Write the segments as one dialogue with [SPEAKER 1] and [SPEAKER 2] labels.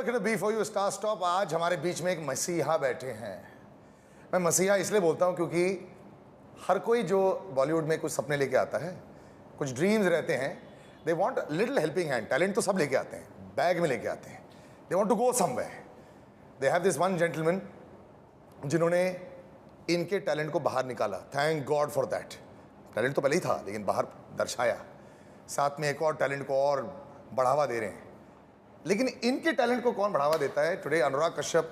[SPEAKER 1] welcome to B4U Star Stop। आज हमारे बीच में एक मसीहा बैठे हैं। मैं मसीहा इसलिए बोलता हूँ क्योंकि हर कोई जो बॉलीवुड में कुछ सपने लेके आता है, कुछ ड्रीम्स रहते हैं, they want little helping hand. Talent तो सब लेके आते हैं, बैग में लेके आते हैं। They want to go somewhere. They have this one gentleman जिन्होंने इनके टैलेंट को बाहर निकाला। Thank God for that. Talent तो पहले ही था लेकिन बाहर दर्शाया, साथ में एक और टैलेंट को और बढ़ावा दे रहे हैं। लेकिन इनके टैलेंट को कौन बढ़ावा देता है? Today Anurag Kashyap.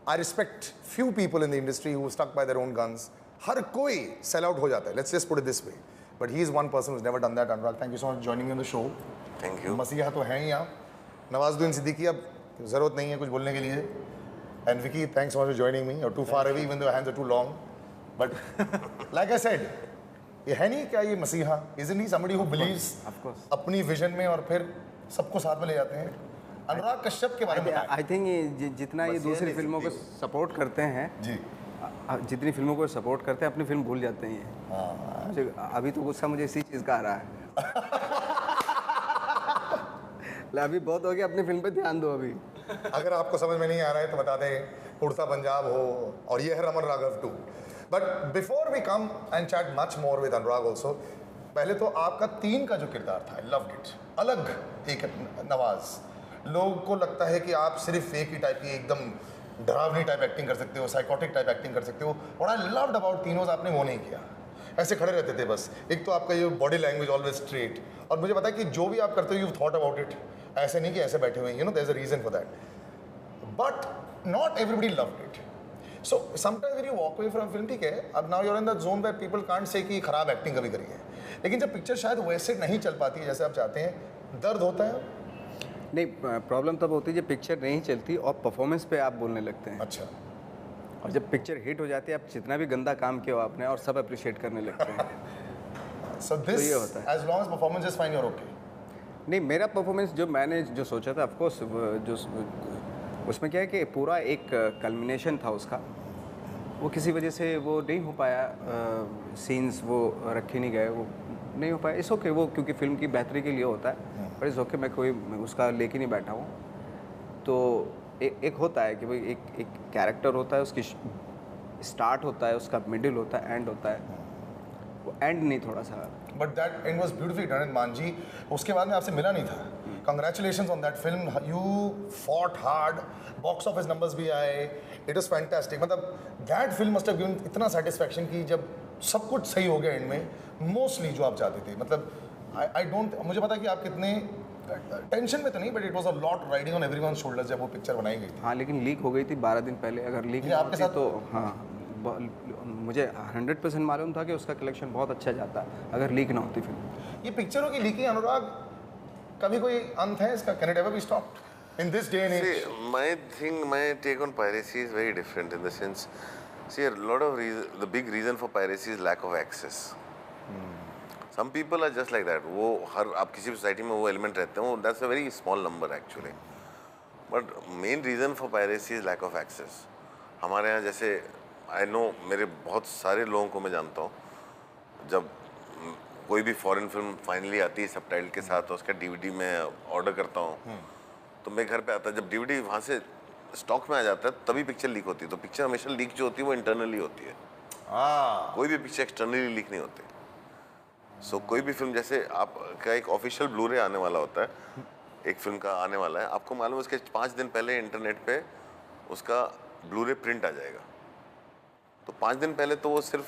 [SPEAKER 1] I respect few people in the industry who stuck by their own guns. हर कोई सेल आउट हो जाता है, let's just put it this way, but he is one person who never done that. Anurag, thank you so much joining me on the show.
[SPEAKER 2] Thank you.
[SPEAKER 1] मसीहा तो हैं ही आप। नवाजुद्दीन सिद्दीकी, अब जरूरत नहीं है कुछ बोलने के लिए। And Vicky, thanks so much for joining me. और too far away even though hands are too long, but like I said, ये है नहीं क्या ये मसीहा? Isn't he somebody who believes अपनी विजन में और फिर सबको साथ में ले जाते हैं? अनुराग कश्यप के बारे में
[SPEAKER 3] आई थिंक जितना ये दूसरी फिल्मों को सपोर्ट करते हैं जी, जितनी फिल्मों को सपोर्ट करते हैं अपनी फिल्म भूल जाते हैं। मुझे अभी तो गुस्सा मुझे इसी चीज़ का आ रहा है। अभी बहुत हो गया, अपनी फिल्म पे ध्यान दो अभी।
[SPEAKER 1] अगर आपको समझ में नहीं आ रहा है तो बता दें, उड़ता पंजाब हो और ये है Raman Raghav 2। But before we come and chat much more with Anurag also, पहले तो आपका 3 का जो किरदार था, आई लव्ड इट। अलग एक नवाज, लोगों को लगता है कि आप सिर्फ एक ही टाइप की एकदम डरावनी टाइप एक्टिंग कर सकते हो, साइकोटिक टाइप एक्टिंग कर सकते हो। और आई लव्ड अबाउट तीनों, आपने वो नहीं किया, ऐसे खड़े रहते थे बस। एक तो आपका ये बॉडी लैंग्वेज ऑलवेज स्ट्रेट, और मुझे पता है कि जो भी आप करते हो यू थॉट अबाउट इट, ऐसे नहीं कि ऐसे बैठे हुए, you know there is a reason for that, but not everybody loved it. So sometimes when you walk away from film, ठीक है, अब now you are in the zone where people can't say कि खराब acting कभी करी है, लेकिन जब पिक्चर शायद वैसे नहीं चल पाती है जैसे आप चाहते हैं, दर्द होता है।
[SPEAKER 3] नहीं, प्रॉब्लम तब होती है जब पिक्चर नहीं चलती और परफॉर्मेंस पे आप बोलने लगते हैं।
[SPEAKER 1] अच्छा।
[SPEAKER 3] और जब पिक्चर हिट हो जाती है, आप जितना भी गंदा काम किया हो आपने, और सब अप्रिशिएट करने लगते हैं।
[SPEAKER 1] So this,
[SPEAKER 3] तो ये होता है।
[SPEAKER 1] as long as performance is fine, you're okay.
[SPEAKER 3] नहीं, मेरा परफॉर्मेंस जो मैंने जो सोचा था, ऑफकोर्स जो उसमें क्या है कि पूरा एक कल्मिनेशन था उसका, वो किसी वजह से वो नहीं हो पाया। सीन्स वो रखे नहीं गए, वो नहीं हो पाया। इस ओके, वो क्योंकि फिल्म की बेहतरी के लिए होता है, पर इस ओके, मैं कोई उसका लेके नहीं बैठा हूँ। तो एक होता है कि भाई एक कैरेक्टर होता है, उसकी स्टार्ट होता है, उसका मिडिल होता है, एंड होता है। वो एंड नहीं थोड़ा सा,
[SPEAKER 1] but that and was beautifully done. मान जी, उसके बाद में आपसे मिला नहीं था। Congratulations on that film, you fought hard, box office numbers भी आए, इट वाज फैंटास्टिक। मतलब that film must have given इतना सेटिस्फैक्शन कि जब सब कुछ सही हो गया एंड में, मोस्टली जो आप चाहते थे। मतलब आई डोंट, मुझे पता है कि आप कितने टेंशन में तो नहीं, but it was a lot riding on everyone's shoulders जब वो पिक्चर बनाई गई थी।
[SPEAKER 3] हाँ, लेकिन लीक हो गई थी 12 दिन पहले। अगर लीक
[SPEAKER 1] ये आपके साथ
[SPEAKER 3] तो हाँ, मुझे 100% मालूम था कि उसका कलेक्शन बहुत अच्छा जाता अगर लीक ना होती फिल्म।
[SPEAKER 1] ये पिक्चरों की लीकिंग, अनुराग, कभी कोई अंत है इसका? Can it ever be stopped in this day and age?
[SPEAKER 2] My take on piracy is very different in the sense, see, a lot of the big reason for piracy is lack of access. Some people are just like that. वो हर आप किसी भी society में वो element रहते हैं, that's a very small number actually. But main reason for piracy is lack of access. हमारे यहाँ जैसे आई नो, मेरे बहुत सारे लोगों को मैं जानता हूँ, जब कोई भी फॉरेन फिल्म फाइनली आती है सबटाइटल के साथ, तो उसका डीवीडी में ऑर्डर करता हूँ, तो मेरे घर पे आता है। जब डीवीडी वहाँ से स्टॉक में आ जाता है तभी पिक्चर लीक होती है। तो पिक्चर हमेशा लीक जो होती है वो इंटरनली होती है। कोई भी पिक्चर एक्सटर्नली लीक नहीं होती। सो कोई भी फिल्म, जैसे आपका एक ऑफिशियल ब्लू-रे आने वाला होता है, एक फिल्म का आने वाला है, आपको मालूम है उसके 5 दिन पहले इंटरनेट पे उसका ब्लू-रे प्रिंट आ जाएगा। तो 5 दिन पहले तो वो सिर्फ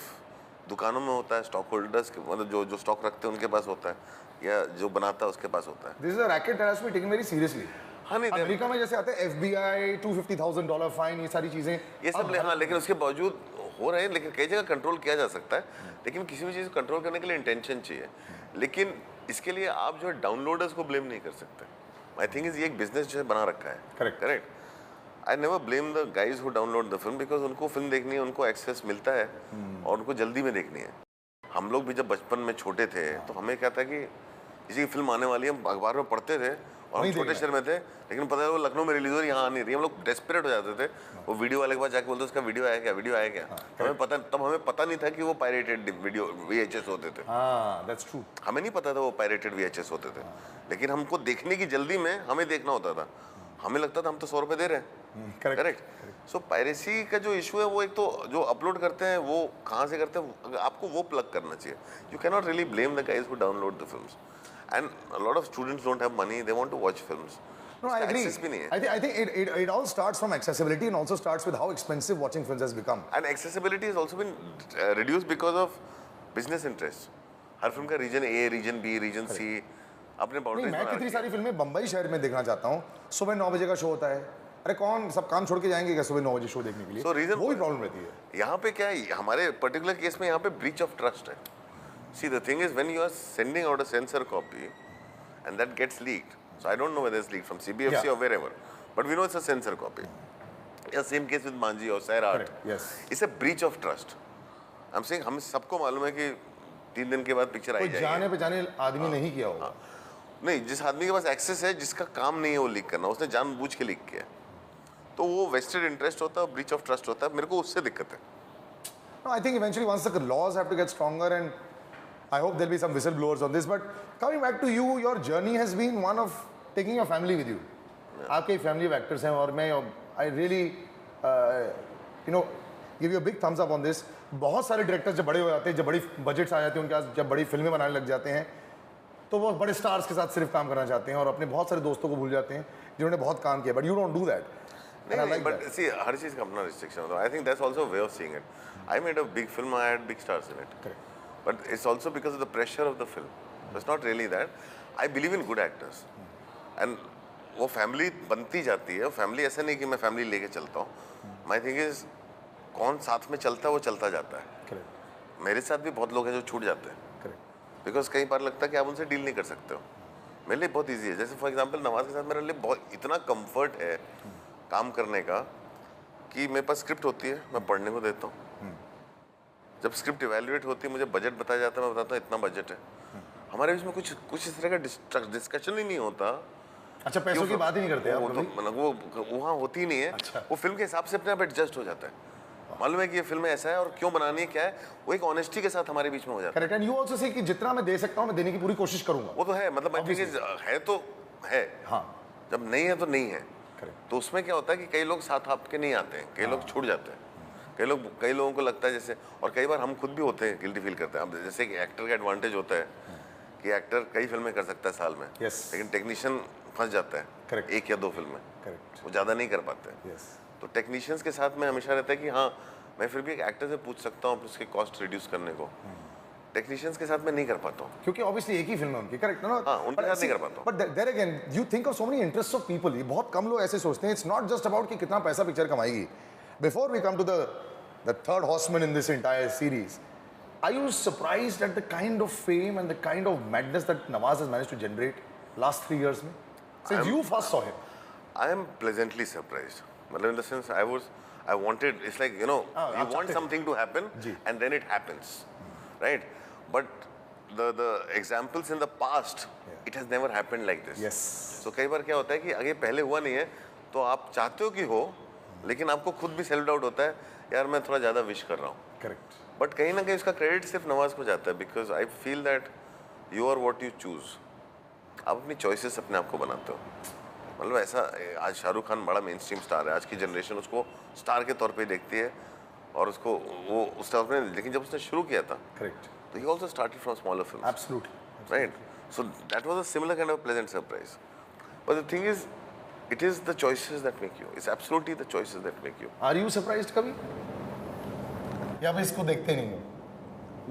[SPEAKER 2] दुकानों में होता है, स्टॉक होल्डर्स के, मतलब जो स्टॉक रखते हैं उनके पास होता है, या जो बनाता है उसके पास होता है।
[SPEAKER 1] This is a racket that has to be taken very seriously.
[SPEAKER 2] हाँ, नहीं,
[SPEAKER 1] अमेरिका में जैसे आते हैं FBI, $250,000 फाइन, ये सारी चीजें,
[SPEAKER 2] ये सब हाँ, लेकिन उसके बावजूद हो रहे हैं। लेकिन कई जगह कंट्रोल किया जा सकता है, लेकिन किसी भी चीज़ को कंट्रोल करने के लिए इंटेंशन चाहिए। लेकिन इसके लिए आप जो है डाउनलोडर्स को ब्लेम नहीं कर सकते। आई थिंक इज ये एक बिजनेस जो है बना रखा है। Correct. I never blame the guys who download the film, because उनको फिल्म देखनी है, उनको एक्सेस मिलता है और उनको जल्दी में देखनी है। हम लोग भी जब बचपन में छोटे थे तो हमें क्या था कि किसी की फिल्म आने वाली है, हम अखबार में पढ़ते थे और हम छोटे शहर में थे, लेकिन पता है वो लखनऊ में रिलीज हो रही, यहाँ नहीं रही। हम लोग डेस्परेट हो जाते थे। वो वीडियो वाले के पास जाके बोलते उसका वीडियो आया क्या, वीडियो आया क्या। हमें पता नहीं था कि वो पायरेटेड वीडियो VHS होते थे।
[SPEAKER 1] That's true.
[SPEAKER 2] हमें नहीं पता था वो पायरेटेड VHS होते थे, लेकिन हमको देखने की जल्दी में हमें देखना होता था। हमें लगता था हम तो 100 रुपए दे रहे हैं,
[SPEAKER 1] correct.
[SPEAKER 2] करेक्ट। सो पायरेसी का जो इशू है वो एक तो जो अपलोड करते हैं वो कहाँ से करते हैं, आपको वो प्लग करना चाहिए। You cannot really blame the guys who download the films, and a lot of students don't have money, they want to watch films.
[SPEAKER 1] No, I agree.
[SPEAKER 2] Access भी नहीं है।
[SPEAKER 1] I think it all starts from accessibility and also starts with how expensive watching films has become.
[SPEAKER 2] And accessibility has also been reduced because of business interests. हर film का reason ए, reason B, reason सी अपने
[SPEAKER 1] नहीं,
[SPEAKER 2] boundaries
[SPEAKER 1] मैं कितनी सारी फिल्में बम्बई शहर में देखना चाहता हूँ, सुबह 9 बजे का शो होता है, अरे कौन सब काम छोड़ के जाएंगे क्या सुबह 9 बजे शो देखने के लिए?
[SPEAKER 2] So reason
[SPEAKER 1] वो ही प्रॉब्लम रहती है।
[SPEAKER 2] यहाँ पे क्या है, हमारे पर्टिकुलर केस में यहाँ पे ब्रीच ऑफ ट्रस्ट है। See the thing is when you are sending out a censor copy and that gets leaked, so I don't know whether it's leaked from CBFC or wherever, but we know it's a censor copy. Yeah, same case with Manji or Sair Art.
[SPEAKER 1] Yes.
[SPEAKER 2] It's a breach of trust. I'm saying हम सबको मालूम है कि 3 दिन के बाद picture आई
[SPEAKER 1] कोई
[SPEAKER 2] जाएगी।
[SPEAKER 1] जाने पहचाने आदमी नहीं किया होगा।
[SPEAKER 2] नहीं, जिस आदमी के पास एक्सेस है, जिसका काम नहीं है वो लीक करना, उसने जानबूझ के लीक किया, तो वो वेस्टेड इंटरेस्ट होता है, ब्रीच ऑफ ट्रस्ट होता है। मेरे को उससे दिक्कत है।
[SPEAKER 1] No, I think eventually once the laws have to get stronger, and I hope there'll be some whistleblowers on this. But coming back to you, your journey has been one of taking your family with you. आपके family of actors हैं और मैं I really you know give you a big thumbs up on this. बहुत सारे directors जब बड़े हो जाते हैं, जब बड़ी बजट्स आ जाते हैं उनके पास, जब बड़ी फिल्में बनाने लग जाते हैं, तो वो बड़े स्टार्स के साथ सिर्फ काम करना चाहते हैं और अपने बहुत सारे दोस्तों को भूल जाते हैं जिन्होंने बहुत काम किया। But you don't do that.
[SPEAKER 2] नहीं, बट सी हर चीज़ का अपना रिस्ट्रिक्शन होता है। I think that's also way of seeing it. I made a big film, I had big stars in it, but it's also because of the pressure of the film. It's not really that. I believe in good actors and वो family बनती जाती है। Family ऐसा नहीं कि मैं family लेके चलता हूँ। माई थिंग इज कौन साथ में चलता है वो चलता जाता है। मेरे साथ भी बहुत लोग हैं जो छूट जाते हैं, बिकॉज कई बार लगता है कि आप उनसे डील नहीं कर सकते हो। मेरे लिए बहुत ईजी है। जैसे फॉर एग्जाम्पल नवाज के साथ मेरे लिए बहुत इतना कम्फर्ट है काम करने का कि मेरे पास स्क्रिप्ट होती है, मैं पढ़ने को देता हूँ। जब स्क्रिप्ट इवेल्युएट होती है, मुझे बजट बताया जाता है, मैं बताता हूँ इतना बजट है। हमारे बीच में कुछ इस तरह का डिस्कशन ही नहीं होता।
[SPEAKER 1] अच्छा, पैसों की बात ही नहीं करते आप?
[SPEAKER 2] वो तो मतलब वो वहाँ होती ही नहीं है।
[SPEAKER 1] अच्छा।
[SPEAKER 2] वो फिल्म के हिसाब से अपने आप एडजस्ट हो जाता है। मालूम है कि ये फिल्म ऐसा है और क्यों बनानी है, क्या है, वो एक ऑनेस्टी के साथ हमारे बीच में हो जाता है।
[SPEAKER 1] Correct. And you also say कि जितना मैं दे सकता हूँ मैं देने की पूरी कोशिश करूंगा।
[SPEAKER 2] वो तो है, मतलब मैं है तो है,
[SPEAKER 1] हाँ,
[SPEAKER 2] जब नहीं है तो नहीं है। तो उसमें क्या होता है कि कई लोग साथ आपके नहीं आते हैं, कई लोग छूट जाते हैं, कई लोगों को लगता है जैसे, और कई बार हम खुद भी होते हैं, गिल्टी फील करते हैं। अब जैसे कि एक्टर का एडवांटेज होता है कि एक्टर कई फिल्में कर सकता है साल में, लेकिन टेक्नीशियन फंस जाता है 1 या 2 फिल्में, वो ज़्यादा नहीं कर पाते। तो टेक्नीशियंस के साथ में हमेशा रहता है कि हाँ मैं फिर भी एक एक्टर से पूछ सकता हूँ उसके कॉस्ट रिड्यूस करने को। टेक्नीशियंस के साथ मैं नहीं कर पाता हूँ,
[SPEAKER 1] क्योंकि ऑब्वियसली एक ही फिल्म है उनकी। करेक्ट ना?
[SPEAKER 2] हाँ, उनके साथ नहीं कर पाता हूँ।
[SPEAKER 1] But there again you think of so many interests of people. ये बहुत कम लोग ऐसे सोचते हैं। इट्स नॉट जस्ट अबाउट कि कितना पैसा पिक्चर कमाएगी। Before we come to the third horseman in this entire series, are you surprised at the kind of fame and the kind of madness that Nawaz has managed to generate last 3 years में? Since you first saw him.
[SPEAKER 2] I am pleasantly surprised. मतलब in the sense I wanted, it's like, you know, you want something to happen and then it happens, right? But the examples in the past, it has never happened like this.
[SPEAKER 1] Yes.
[SPEAKER 2] So कई बार क्या होता है कि अगर पहले हुआ नहीं है तो आप चाहते हो कि हो, लेकिन आपको खुद भी सेल्फ डाउट होता है, यार मैं थोड़ा ज़्यादा विश कर रहा हूँ।
[SPEAKER 1] Correct.
[SPEAKER 2] बट कहीं ना कहीं उसका क्रेडिट सिर्फ नवाज को जाता है, because I feel that you are what you choose. आप अपनी चॉइसेस अपने आप को बनाते हो। मतलब ऐसा, आज शाहरुख खान बड़ा मेन स्ट्रीम स्टार है, आज की जनरेशन उसको स्टार के तौर पे देखती है और उसको वो उस टाइप में, लेकिन जब उसने शुरू किया था,
[SPEAKER 1] Correct.
[SPEAKER 2] तो he also started from smaller film,
[SPEAKER 1] Absolutely.
[SPEAKER 2] Right? So that was a similar kind of pleasant surprise. But the thing is, it is the choices that make you, it's absolutely the choices that make you.
[SPEAKER 1] Are you surprised कभी? या फिर इसको देखते नहीं हो?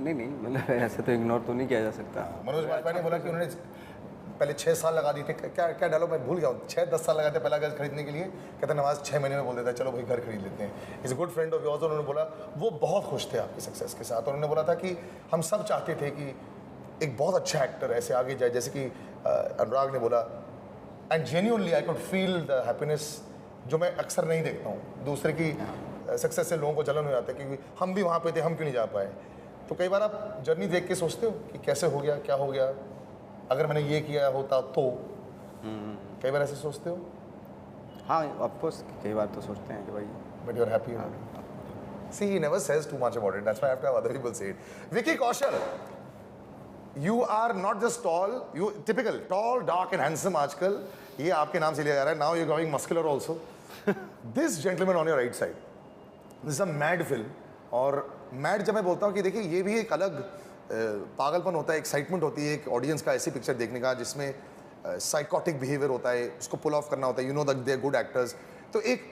[SPEAKER 3] नहीं, मतलब ऐसे तो इग्नोर तो नहीं किया जा सकता।
[SPEAKER 1] मनोज वाजपेयी ने बोला कि उन्होंने पहले 6 साल लगा दिए थे। क्या डालो, मैं भूल गया हूँ। 6-10 साल लगाते पहला घर खरीदने के लिए। कहते नवाज 6 महीने में बोल देता है चलो भाई घर खरीद लेते हैं। Is a good friend of yours. उन्होंने बोला वो बहुत खुश थे आपकी सक्सेस के साथ। उन्होंने बोला था कि हम सब चाहते थे कि एक बहुत अच्छा एक्टर ऐसे आगे जाए, जैसे कि अनुराग ने बोला। And genuinely I could feel the happiness जो मैं अक्सर नहीं देखता हूँ। दूसरे की सक्सेस से लोगों को जलन हो जाता है क्योंकि हम भी वहाँ पे थे, हम क्यों नहीं जा पाए। तो कई बार आप जर्नी देख के सोचते हो कि कैसे हो गया, क्या हो गया, अगर मैंने ये किया होता तो। कई बार ऐसे सोचते हो?
[SPEAKER 3] हाँ, ऑफ कोर्स कई बार तो सोचते हैं कि भाई,
[SPEAKER 1] but you are happy. See, he never says too much about it. That's why I have to have other people say it. Vicky Kaushal, you are not just tall, you typical tall, dark and handsome आजकल। ये आपके नाम से लिया जा रहा है. Now you're going muscular also. This gentleman on your right side. This is a mad film. और mad जब मैं बोलता हूँ कि देखिए ये भी एक अलग पागलपन होता है, एक्साइटमेंट होती है एक ऑडियंस का ऐसी पिक्चर देखने का जिसमें साइकोटिक बिहेवियर होता है, उसको पुल ऑफ करना होता है. You know that they are good actors. तो एक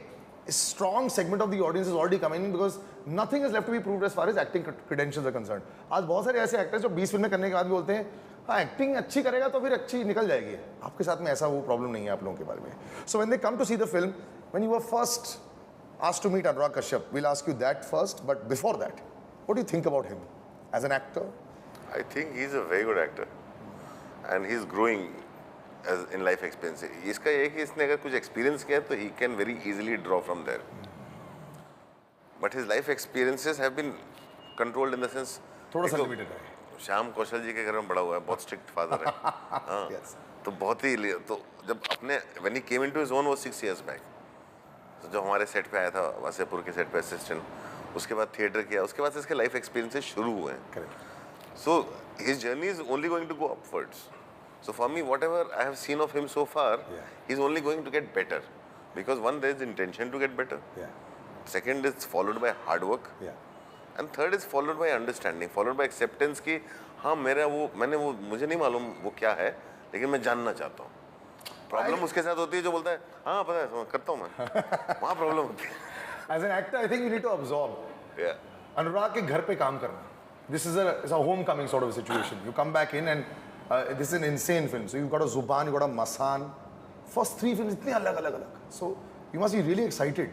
[SPEAKER 1] strong segment of the audience is already coming in because nothing is left to be proved as far as acting credentials are concerned. आज बहुत सारे ऐसे actors जो 20 फिल्में करने के बाद भी बोलते हैं हाँ एक्टिंग अच्छी करेगा तो फिर अच्छी निकल जाएगी. आपके साथ में ऐसा वो प्रॉब्लम नहीं है आप लोगों के बारे में. So when they come to see the film, when you were first asked to meet Anurag Kashyap, we'll ask you that first. But before that, what do you think about him as an actor?
[SPEAKER 2] I think he's a very good actor, and he's growing as in life experience. इसका ये है कि इसने अगर कुछ experience किया तो he can very easily draw from there. But his life experiences have been controlled in the sense.
[SPEAKER 1] थोड़ा सा लिमिटेड है.
[SPEAKER 2] श्याम कौशल जी के घर में बड़ा हुआ है, बहुत स्ट्रिक्ट फादर है. हाँ.
[SPEAKER 1] Yes.
[SPEAKER 2] तो बहुत ही तो जब अपने when he came into his own was 6 years back. तो जब हमारे सेट पे आया था वासेपुर के सेट पे असिस्टेंट, उसके बाद थिएटर किया, उसके बाद से इसके लाइफ एक्सपीरियंसेस शुरू हुए हैं.
[SPEAKER 1] Correct.
[SPEAKER 2] So his journey is only going to go upwards. So for me, whatever I have seen of him so far, he's only going to get better. Because one, there is intention to get better.
[SPEAKER 1] Yeah.
[SPEAKER 2] Second, it's followed by hard work.
[SPEAKER 1] Yeah.
[SPEAKER 2] And third is followed by understanding, followed by acceptance कि हाँ मुझे नहीं मालूम वो क्या है, लेकिन मैं जानना चाहता हूँ. प्रॉब्लम उसके साथ होती है जो बोलता है हाँ पता है करता हूँ मैं. वहाँ प्रॉब्लम होती है.
[SPEAKER 1] As an actor, I think you need to absorb.
[SPEAKER 2] Yeah.
[SPEAKER 1] अनुराग के घर पे काम करना. This is a homecoming sort of a situation. You come back in and this is an insane film. So you've got a Zuban, you've got a Masan. First 3 films इतने अलग. So you must be really excited.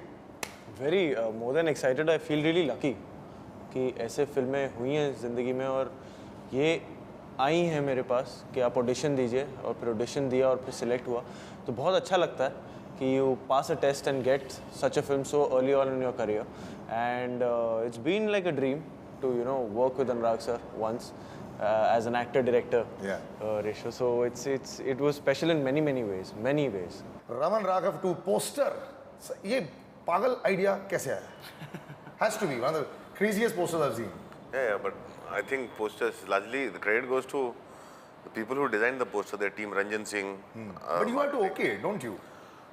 [SPEAKER 4] Very more than excited. I feel really lucky कि ऐसे फिल्में हुई हैं ज़िंदगी में और ये आई हैं मेरे पास कि आप ऑडिशन दीजिए और फिर ऑडिशन दिया और फिर सिलेक्ट हुआ तो बहुत अच्छा लगता है कि you pass a test and get such a film so early on in your career and it's been like a dream to work with Anurag sir once as an actor director ratio. So it was special in many ways.
[SPEAKER 1] Raman Raghav 2 poster. ये पागल idea कैसे आया? Has to be one of the craziest posters I've seen.
[SPEAKER 2] Yeah, but I think posters largely the credit goes to the people who designed the poster, their team, Ranjan Singh.
[SPEAKER 1] But you have to okay, don't you?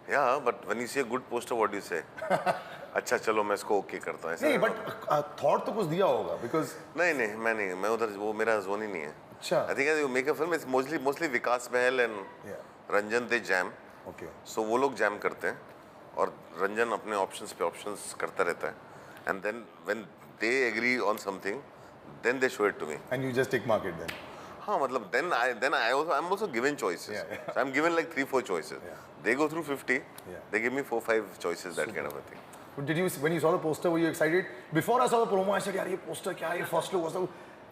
[SPEAKER 2] Yeah, but when you see a good poster, what do you say? अच्छा चलो मैं इसको okay करता हूँ.
[SPEAKER 1] नहीं, but thought तो कुछ दिया होगा because.
[SPEAKER 2] नहीं, मैं उधर वो मेरा जोन ही नहीं है. अच्छा. I think as you make a film, it's mostly Vikas Bahal and Ranjan they jam.
[SPEAKER 1] Okay.
[SPEAKER 2] So वो लोग jam करते हैं और रंजन अपने options पे options करता रहता है. And then when they agree on something, then they show it to me.
[SPEAKER 1] And you just tick mark it then.
[SPEAKER 2] हाँ मतलब I'm also given choices. So I'm given like 3-4 choices. They go through 50. They give me 4-5 choices, that kind of a thing.
[SPEAKER 1] Did you, when you saw the poster, were you excited? Before I saw the promo, I said, "यार ये poster क्या है? First look was the."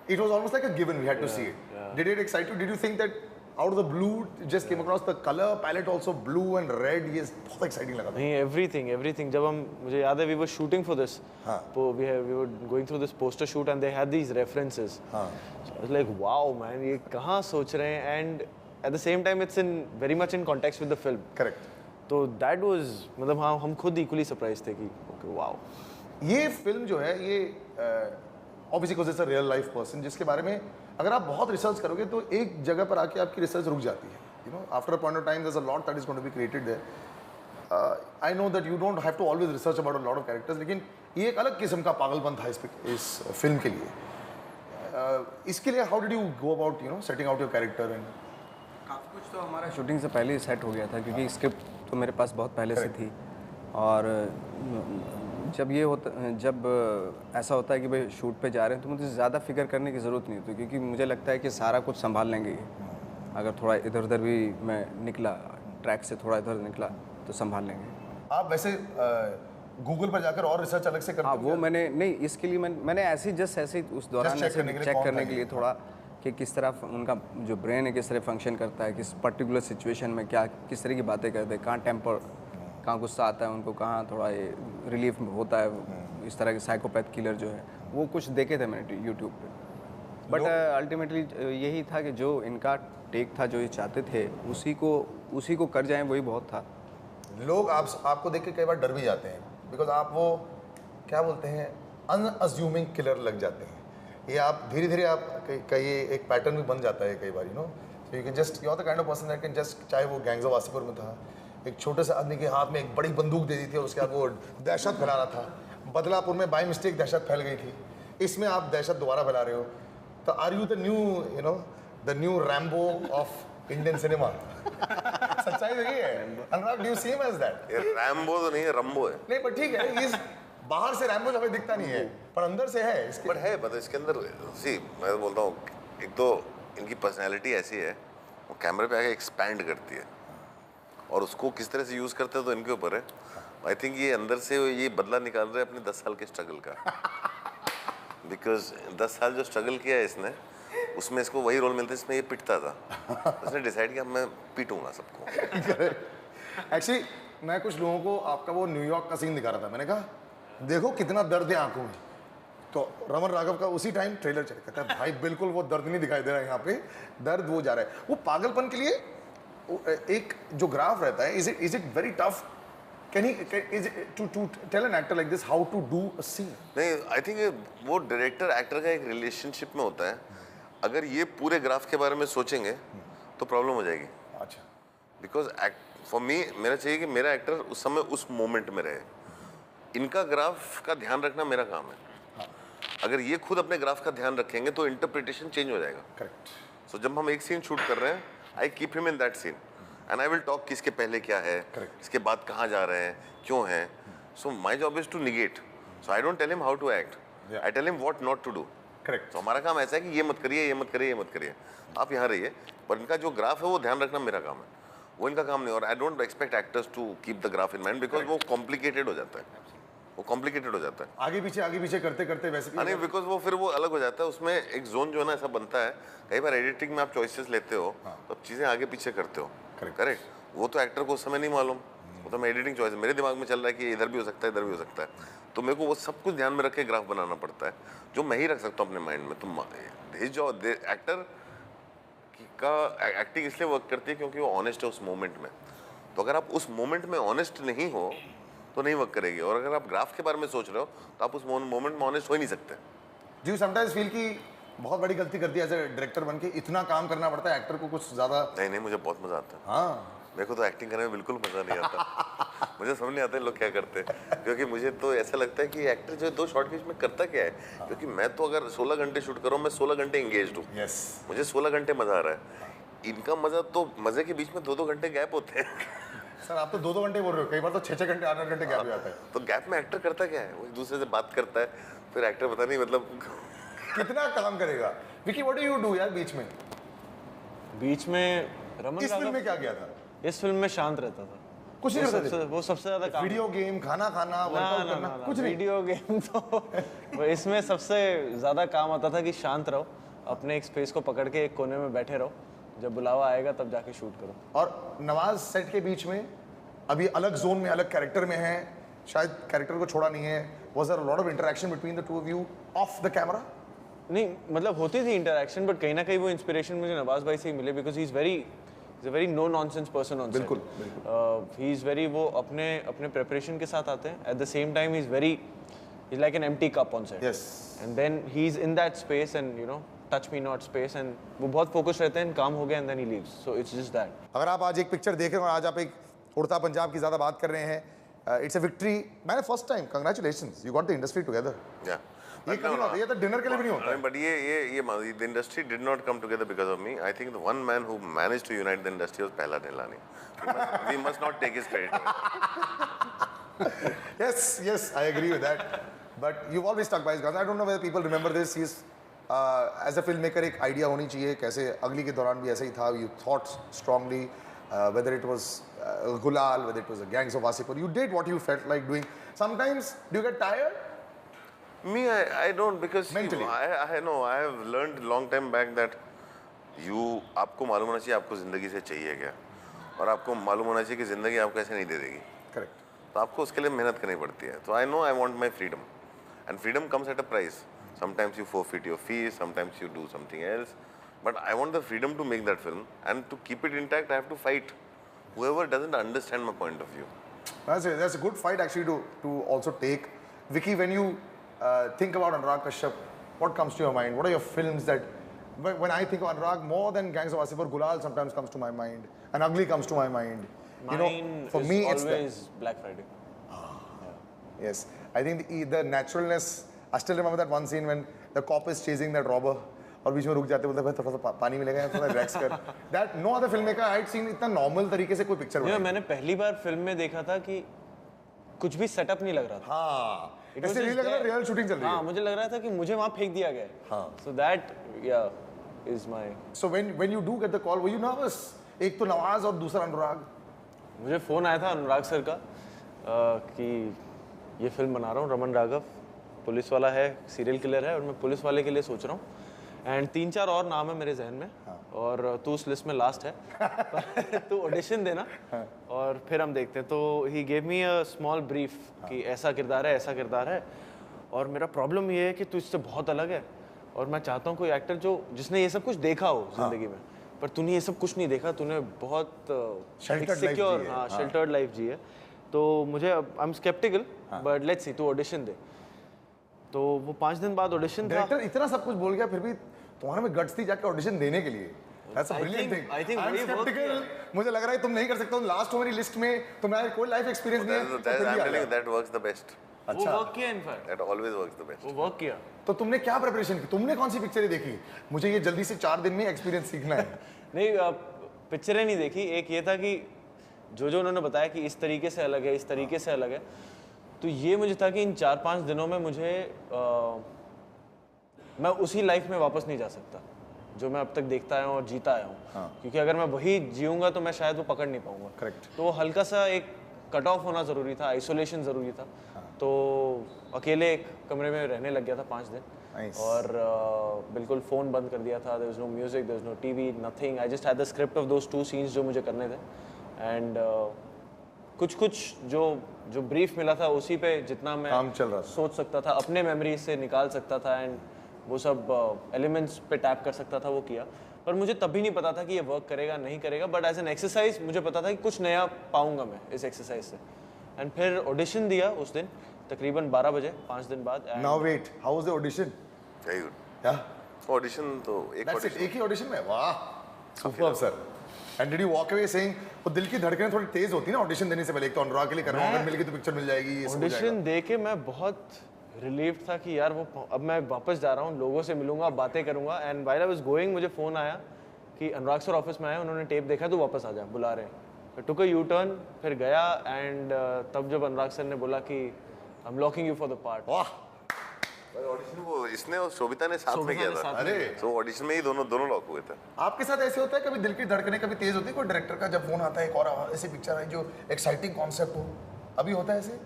[SPEAKER 1] It was almost like a given. We had to see it. Did it excite you? Did you think that out of the blue it just came across the color palette also blue and red? ये बहुत exciting लगा था.
[SPEAKER 4] नहीं, everything. जब हम मुझे याद है we were shooting for this. We were going through this poster shoot and they had these references. So I was like, wow man, ये कहाँ सोच रहे हैं? And at the same time, it's very much in context with the film.
[SPEAKER 1] Correct.
[SPEAKER 4] तो that was मतलब हाँ हम खुद equally surprised थे कि okay, wow.
[SPEAKER 1] ये फिल्म जो है ये obviously because it's a real life person जिसके बारे में अगर आप बहुत रिसर्च करोगे तो एक जगह पर आके आपकी रिसर्च रुक जाती है. You know, after a point of time, there's a lot that is going to be created there. I know that you don't have to always research about a lot of characters, लेकिन ये एक अलग किस्म का पागलपन था इस film के लिए. इसके लिए how did you go about setting out your character and
[SPEAKER 3] काफ़ी कुछ तो हमारा शूटिंग से पहले ही सेट हो गया था क्योंकि स्क्रिप्ट तो मेरे पास बहुत पहले से थी और जब ऐसा होता है कि भाई शूट पे जा रहे हैं तो मुझे ज़्यादा फिक्र करने की ज़रूरत नहीं होती क्योंकि मुझे लगता है कि सारा कुछ संभाल लेंगे. अगर थोड़ा इधर उधर भी मैं निकला ट्रैक से थोड़ा इधर निकला तो संभाल लेंगे.
[SPEAKER 1] आप वैसे गूगल पर जाकर और रिसर्च अलग से करते हो?
[SPEAKER 3] वो मैंने नहीं इसके लिए मैंने ऐसे ही उस दौरान चेक करने के लिए थोड़ा कि किस तरह उनका जो ब्रेन है किस तरह फंक्शन करता है, किस पर्टिकुलर सिचुएशन में किस तरह की बातें करते हैं, कहाँ टेम्पर, कहाँ गुस्सा आता है उनको, कहाँ थोड़ा ये रिलीफ होता है. इस तरह के साइकोपैथ किलर जो है वो कुछ देखे थे मैंने यूट्यूब पे. बट अल्टीमेटली यही था कि जो इनका टेक था जो ये चाहते थे उसी को कर जाएं वही बहुत था.
[SPEAKER 1] लोग आपको देख के कई बार डर भी जाते हैं बिकॉज आप वो क्या बोलते हैं अनअज्यूमिंग किलर लग जाते हैं. ये आप धीरे धीरे आप कई एक पैटर्न भी बन जाता है कई बार So you can just, you're the kind of person that can just, चाहे वो गैंग्स ऑफ वासेपुर में था, एक छोटे से आदमी के हाथ में एक बड़ी बंदूक दे दी थी और उसके बाद वो दहशत फैला रहा था। बदलापुर में बाय मिस्टेक दहशत फैल गई थी, इसमें आप दहशत दोबारा फैला रहे हो। तो are you the new, you know, the new Rambo of Indian cinema? सच्चाई तो ये है। Anurag, do you see him as that?
[SPEAKER 2] ये रैम्बो तो नहीं है, रंबो है।
[SPEAKER 1] नहीं पर ठीक है, इस बाहर से रैम्बो हमें दिखता नहीं है, पर अंदर से है इसके।
[SPEAKER 2] बट है, मतलब इसके अंदर सी, मैं बोलता हूँ, एक तो इनकी पर्सनैलिटी ऐसी है, वो कैमरे पे आके एक्सपैंड करती है और उसको किस तरह से यूज़ करते हैं तो इनके ऊपर है। आई थिंक ये अंदर से ये बदला निकाल रहे हैं अपने 10 साल के स्ट्रगल का। बिकॉज 10 साल जो स्ट्रगल किया है इसने, उसमें इसको वही रोल मिलता है जिसमें ये पिटता था। उसने डिसाइड किया मैं पीटूंगा सबको।
[SPEAKER 1] एक्चुअली मैं कुछ लोगों को आपका वो न्यूयॉर्क का सीन दिखा रहा था, मैंने कहा देखो कितना दर्द है आंखों में। तो रमन राघव का उसी टाइम ट्रेलर चल, कहता है भाई बिल्कुल वो दर्द नहीं दिखाई दे रहा है, यहाँ पे दर्द वो जा रहा है। वो पागलपन के लिए एक जो ग्राफ रहता है, is it very tough? Can he is to tell an actor like this how to do a scene?
[SPEAKER 2] नहीं, आई थिंक वो डायरेक्टर एक्टर का एक रिलेशनशिप में होता है। अगर ये पूरे ग्राफ के बारे में सोचेंगे तो प्रॉब्लम हो जाएगी।
[SPEAKER 1] अच्छा,
[SPEAKER 2] बिकॉज फॉर मी, मेरा चाहिए कि मेरा एक्टर उस समय उस मोमेंट में रहे। इनका ग्राफ का ध्यान रखना मेरा काम है। अगर ये खुद अपने ग्राफ का ध्यान रखेंगे तो इंटरप्रिटेशन चेंज हो जाएगा।
[SPEAKER 1] करेक्ट।
[SPEAKER 2] सो जब हम एक सीन शूट कर रहे हैं, I keep him in that scene and I will talk कि इसके पहले क्या है, इसके बाद कहाँ जा रहे हैं, क्यों है। So my job is to negate. So I don't tell him how to act, I tell him what not to do.
[SPEAKER 1] Correct.
[SPEAKER 2] तो हमारा काम ऐसा है कि ये मत करिए, ये मत करिए, ये मत करिए, आप यहाँ रहिए। पर इनका जो ग्राफ है वो ध्यान रखना मेरा काम है, वो इनका काम नहीं। और I don't expect actors to keep the graph in mind, because वो कॉम्प्लिकेटेड हो जाता है, वो कॉम्प्लिकेटेड हो जाता है।
[SPEAKER 1] आगे पीछे करते करते वैसे
[SPEAKER 2] नहीं, बिकॉज वो फिर वो अलग हो जाता है। उसमें एक जोन जो है ना ऐसा बनता है, कई बार एडिटिंग में आप चॉइसेस लेते हो तो आप चीज़ें आगे पीछे करते हो। करेक्ट। वो तो एक्टर को उस समय नहीं मालूम, वो तो मैं एडिटिंग चॉइस मेरे दिमाग में चल रहा है कि इधर भी हो सकता है, इधर भी हो सकता है। तो मेरे को वो सब कुछ ध्यान में रख के ग्राफ बनाना पड़ता है, जो मैं ही रख सकता हूँ अपने माइंड में। तो जो एक्टर का एक्टिंग इसलिए वर्क करती है क्योंकि वो ऑनेस्ट है उस मोमेंट में। तो अगर आप उस मोमेंट में ऑनेस्ट नहीं हो तो नहीं वर्क करेगी। और अगर आप ग्राफ के बारे में सोच रहे हो तो आप उस मोमेंट में ऑनेस्ट हो ही नहीं सकते।
[SPEAKER 1] डू यू समटाइम्स फील कि बहुत बड़ी गलती कर दी एज ए डायरेक्टर बन के, इतना काम करना पड़ता है एक्टर को कुछ ज़्यादा?
[SPEAKER 2] नहीं, मुझे बहुत मज़ा आता है।
[SPEAKER 1] हाँ,
[SPEAKER 2] मेरे को तो एक्टिंग करने में बिल्कुल मज़ा नहीं आता। मुझे समझ नहीं आता है लोग क्या करते हैं, क्योंकि मुझे तो ऐसा लगता है कि एक्टर जो 2 शॉट के बीच में करता क्या है। क्योंकि मैं तो अगर 16 घंटे शूट कर रहा हूँ, मैं 16 घंटे इंगेज्ड हूँ।
[SPEAKER 1] यस।
[SPEAKER 2] मुझे 16 घंटे मज़ा आ रहा है। इनका मज़ा तो मज़े के बीच में 2-2 घंटे गैप होते हैं।
[SPEAKER 1] सर आप तो 2-2 घंटे बोल रहे हो, कई बार तो 6-6 घंटे 8-8 घंटे गैप हो जाता है।
[SPEAKER 2] तो गैप में एक्टर करता क्या है, वो एक दूसरे से बात करता है, फिर एक्टर पता नहीं मतलब
[SPEAKER 1] कितना काम करेगा। Vicky what do you do यार बीच में?
[SPEAKER 4] बीच में रमन
[SPEAKER 1] इस फिल्म
[SPEAKER 4] राघव
[SPEAKER 1] में क्या किया था?
[SPEAKER 4] इस फिल्म में शांत रहता था।
[SPEAKER 1] कुछ नहीं करते थे?
[SPEAKER 4] वो सबसे ज्यादा काम।
[SPEAKER 1] वीडियो गेम, खाना खाना, वर्कआउट करना, कुछ नहीं?
[SPEAKER 4] वीडियो गेम तो वो इसमें सबसे ज्यादा काम आता था कि शांत रहो, अपने एक स्पेस को पकड़ के एक कोने में बैठे रहो, जब बुलावा आएगा तब जाके शूट करो।
[SPEAKER 1] और नवाज सेट के बीच में अभी अलग जोन में, अलग कैरेक्टर में है, शायद कैरेक्टर को छोड़ा नहीं है। Was there a lot of interaction between the two of you off the camera?
[SPEAKER 4] नहीं, मतलब होती थी इंटरेक्शन, बट कहीं ना कहीं वो इंस्पिरेशन मुझे नवाज भाई से ही मिले, because he is very no nonsense person on set.
[SPEAKER 1] बिल्कुल।
[SPEAKER 4] ही इज़ वेरी, वो अपने प्रिपरेशन के साथ आते हैं, at the same time he is like an empty cup on set.
[SPEAKER 1] Yes.
[SPEAKER 4] And then he is in that space and you know touch me not space, and वो बहुत focus रहते हैं, काम हो गया and then he leaves, so it's just that.
[SPEAKER 1] अगर आप आज एक पिक्चर देख रहे हो और आज आप एक उड़ता पंजाब की ज़्यादा बात कर रहे हैं, इट्स अ विक्ट्री। मैंने first time, congratulations, you got the industry together.
[SPEAKER 2] या
[SPEAKER 1] ये कभी नहीं होता, ये तो डिनर के लिए भी नहीं होता।
[SPEAKER 2] बट ये the industry did not come together because of me. I think the one man who managed to unite the industry was Pehla Nilani. We must not take his credit.
[SPEAKER 1] Yes, I agree with that. But you've always stuck by his guns. I don't know whether people remember this. He's as a filmmaker एक idea होनी चाहिए, कैसे अगली के दौरान भी ऐसा ही था। You thought strongly, whether it was Gulal, whether it was the Gangs of Wasseypur. You did what you felt like doing. Sometimes do you get tired?
[SPEAKER 2] Me, I don't, because
[SPEAKER 1] Mentally.
[SPEAKER 2] I know, I have learned long time back that आपको मालूम होना चाहिए आपको ज़िंदगी से चाहिए क्या, और आपको मालूम होना चाहिए कि ज़िंदगी आपको ऐसे नहीं दे देगी।
[SPEAKER 1] Correct.
[SPEAKER 2] तो आपको उसके लिए मेहनत करनी पड़ती है। तो I know I want my freedom, and freedom comes at a price. Sometimes you forfeit your fees, sometimes you do something else, but I want the freedom to make that film, and to keep it intact I have to fight whoever doesn't understand my point of view.
[SPEAKER 1] That's a good fight actually to also take. Vicky, when you think about Anurag Kashyap, what comes to your mind? What are your films that when I think of Anurag, more than Gangs of Wasseypur, Gulal sometimes comes to my mind, and Ugly comes to my mind.
[SPEAKER 4] Mine
[SPEAKER 1] for
[SPEAKER 4] is
[SPEAKER 1] me, it's
[SPEAKER 4] always Black Friday.
[SPEAKER 1] yes. I think the naturalness. I still remember that one scene when the cop is chasing that robber. और बीच में रुक जाते बोलते भाई थोड़ा सा पानी मिलेगा थोड़ा रिलैक्स कर. That no other filmmaker I'd seen इतना normal तरीके से कोई पिक्चर बनाई.
[SPEAKER 4] मैंने पहली बार फिल्म में देखा था कि कुछ भी सेटअप नहीं लग रहा था.
[SPEAKER 1] हाँ.
[SPEAKER 4] It was
[SPEAKER 1] ऐसे नहीं
[SPEAKER 4] just
[SPEAKER 1] लग रहा
[SPEAKER 4] there.
[SPEAKER 1] रियल शूटिंग चल रही
[SPEAKER 4] हाँ
[SPEAKER 1] है.
[SPEAKER 4] मुझे लग रहा था कि मुझे वहाँ फेंक दिया गया है.
[SPEAKER 1] हाँ.
[SPEAKER 4] So that is my.
[SPEAKER 1] So when you do get the call, were you nervous? एक तो नवाज और दूसरा अनुराग.
[SPEAKER 4] मुझे फ़ोन आया था अनुराग सर का कि ये फिल्म बना रहा हूँ, रमन राघव पुलिस वाला है, सीरियल किलर है और मैं पुलिस वाले के लिए सोच रहा हूँ. एंड 3-4 और नाम है मेरे जहन में. और तू उस लिस्ट में लास्ट है. तू ऑडिशन देना और फिर हम देखते हैं. तो he gave me a small brief कि ऐसा किरदार है, ऐसा किरदार है और मेरा प्रॉब्लम ये है कि तू इससे बहुत अलग है और मैं चाहता हूँ कोई एक्टर जिसने ये सब कुछ देखा हो जिंदगी में. पर तूने ये सब कुछ नहीं देखा, तूने बहुत सिक्योर शेल्टर्ड लाइफ जी है. तो मुझे I am skeptical but let's see, तू ऑडिशन दे. तो वो 5 दिन बाद ऑडिशन था.
[SPEAKER 1] डायरेक्टर इतना सब कुछ बोल गया फिर भी तुम्हारे में गट्स थी जाके ऑडिशन देने के लिए. That's a brilliant thing.
[SPEAKER 4] I think
[SPEAKER 1] I'm
[SPEAKER 4] वही work
[SPEAKER 1] skeptical. मुझे लग रहा है तुम नहीं कर सकते हो. लास्ट हो मेरी लिस्ट में तुम्हारा कोई लाइफ एक्सपीरियंस नहीं है. तो फिर भी
[SPEAKER 2] I'm
[SPEAKER 1] आ
[SPEAKER 2] telling
[SPEAKER 1] गया.
[SPEAKER 2] you, that works the best.
[SPEAKER 4] वो वर्क किया in fact.
[SPEAKER 2] That always works the best.
[SPEAKER 4] वो वर्क किया.
[SPEAKER 1] तो तुमने क्या प्रिपरेशन की? तुमने कौन सी पिक्चरें देखी? मुझे ये जल्दी से 4 दिन में एक्सपीरियंस सीखना है.
[SPEAKER 4] नहीं पिक्चरें नहीं देखी. एक ये था कि जो उन्होंने बताया कि इस तरीके से अलग है, इस तरीके से अलग है. तो ये मुझे था कि इन 4-5 दिनों में मुझे मैं उसी लाइफ में वापस नहीं जा सकता जो मैं अब तक देखता आया हूँ और जीता आया हूँ. क्योंकि अगर मैं वही जीऊँगा तो मैं शायद वो पकड़ नहीं पाऊँगा.
[SPEAKER 1] Correct.
[SPEAKER 4] तो हल्का सा एक कट ऑफ होना ज़रूरी था, आइसोलेशन ज़रूरी था. तो अकेले एक कमरे में रहने लग गया था 5 दिन.
[SPEAKER 1] Nice.
[SPEAKER 4] और बिल्कुल फ़ोन बंद कर दिया था. There was no music, there was no TV, nothing. I just had the script of those 2 scenes जो मुझे करने थे. एंड कुछ जो ब्रीफ मिला था उसी पे जितना मैं
[SPEAKER 1] काम चल रहा था.
[SPEAKER 4] सोच सकता था, अपने मेमोरी से निकाल सकता था एंड वो सब एलिमेंट्स पे टैप कर सकता था, वो किया. पर मुझे तब भी नहीं पता था कि ये वर्क करेगा नहीं करेगा. बट एज एन एक्सरसाइज मुझे पता था कि कुछ नया पाऊंगा मैं इस एक्सरसाइज से. एंड फिर ऑडिशन दिया उस दिन तकरीबन 12 बजे 5 दिन बाद.
[SPEAKER 1] Now wait, how was the audition?
[SPEAKER 2] Very good.
[SPEAKER 1] Yeah.
[SPEAKER 2] Audition तो एक
[SPEAKER 1] That's it.
[SPEAKER 2] audition.
[SPEAKER 1] एक ही ऑडिशन में. वाह. Superb sir. And did you walk away saying वो दिल की धड़कनें थोड़ी तेज होती है ना ऑडिशन देने से पहले. एक तो अनुराग के लिए कर रहा हूँ, अगर मिल गई तो पिक्चर मिल जाएगी. ये सब हो जाएगा.
[SPEAKER 4] ऑडिशन दे के मैं बहुत रिलीव था कि यार वो अब मैं वापस जा रहा हूँ, लोगों से मिलूंगा, बातें करूंगा. And while I was going मुझे फ़ोन आया कि अनुराग सर ऑफिस में आए, उन्होंने टेप देखा तो वापस आ जा, बुला रहे हैं. फिर टुक अ यू टर्न, फिर गया. एंड तब जब अनुराग सर ने बोला कि I am locking you for the part.
[SPEAKER 1] वाह.
[SPEAKER 2] ऑडिशन वो इसने और शोभिता ने साथ में किया था.
[SPEAKER 1] अरे
[SPEAKER 2] तो ऑडिशन में ही दोनों लॉक हुए थे.
[SPEAKER 1] आपके साथ ऐसे होता है कभी दिल की धड़कनें कभी तेज होती है? कोई डायरेक्टर का जब फोन आता है एक और ऐसी पिक्चर है जो एक्साइटिंग कॉन्सेप्ट हो, अभी होता है ऐसे?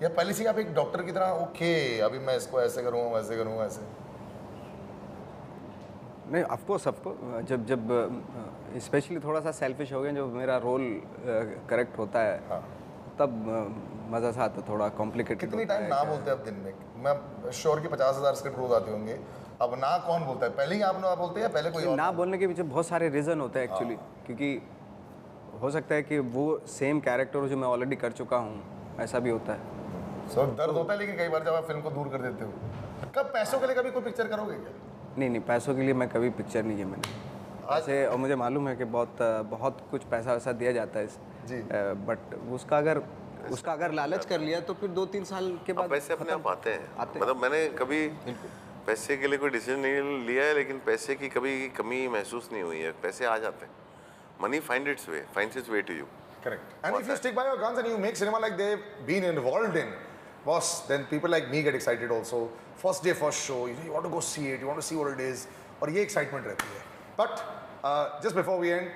[SPEAKER 1] या पहले से आप एक डॉक्टर की तरह ओके अभी मैं इसको ऐसे करूँगा वैसे करूँगा ऐसे?
[SPEAKER 3] नहीं ऑफकोर्स जब स्पेशली थोड़ा सा सेल्फिश हो गया, जो मेरा रोल करेक्ट होता है.
[SPEAKER 1] हाँ.
[SPEAKER 3] तब मज़ा सा आता, थोड़ा कॉम्प्लिकेटेड.
[SPEAKER 1] कितनी टाइम ना बोलते हैं अब दिन में? मैं श्योर कि 50,000 स्क्रिप्ट रोज आते होंगे. अब ना कौन बोलता है? पहले ही आप ना बोलते हैं या पहले कोई और?
[SPEAKER 3] ना बोलने के पीछे बहुत सारे रीज़न होते हैं एक्चुअली. क्योंकि हो सकता है कि वो सेम कैरेक्टर जो मैं ऑलरेडी कर चुका हूँ, ऐसा भी होता है.
[SPEAKER 1] सो दर्द होता है लेकिन कई बार जब आप फिल्म को दूर कर देते हो. कब पैसों के लिए कभी कोई पिक्चर करोगे क्या?
[SPEAKER 3] नहीं पैसों के लिए मैं कभी पिक्चर नहीं किया मैंने ऐसे. और मुझे मालूम है कि बहुत कुछ पैसा वैसा दिया जाता है
[SPEAKER 1] जी.
[SPEAKER 3] बट उसका अगर लालच कर लिया तो फिर 2-3 साल के बाद
[SPEAKER 2] पैसे अपने आप आते हैं. मतलब मैंने कभी पैसे के लिए कोई डिसीजन नहीं लिया है, लेकिन पैसे की कभी कमी महसूस नहीं हुई है. पैसे आ जाते हैं. Money find its way to you.
[SPEAKER 1] Correct. And if you stick by your guns and you make cinema like they've been involved in, boss, then people like me get excited also. First day, first show, you want to go see it, you want to see what it is, और ये excitement रहती है. But just before we end,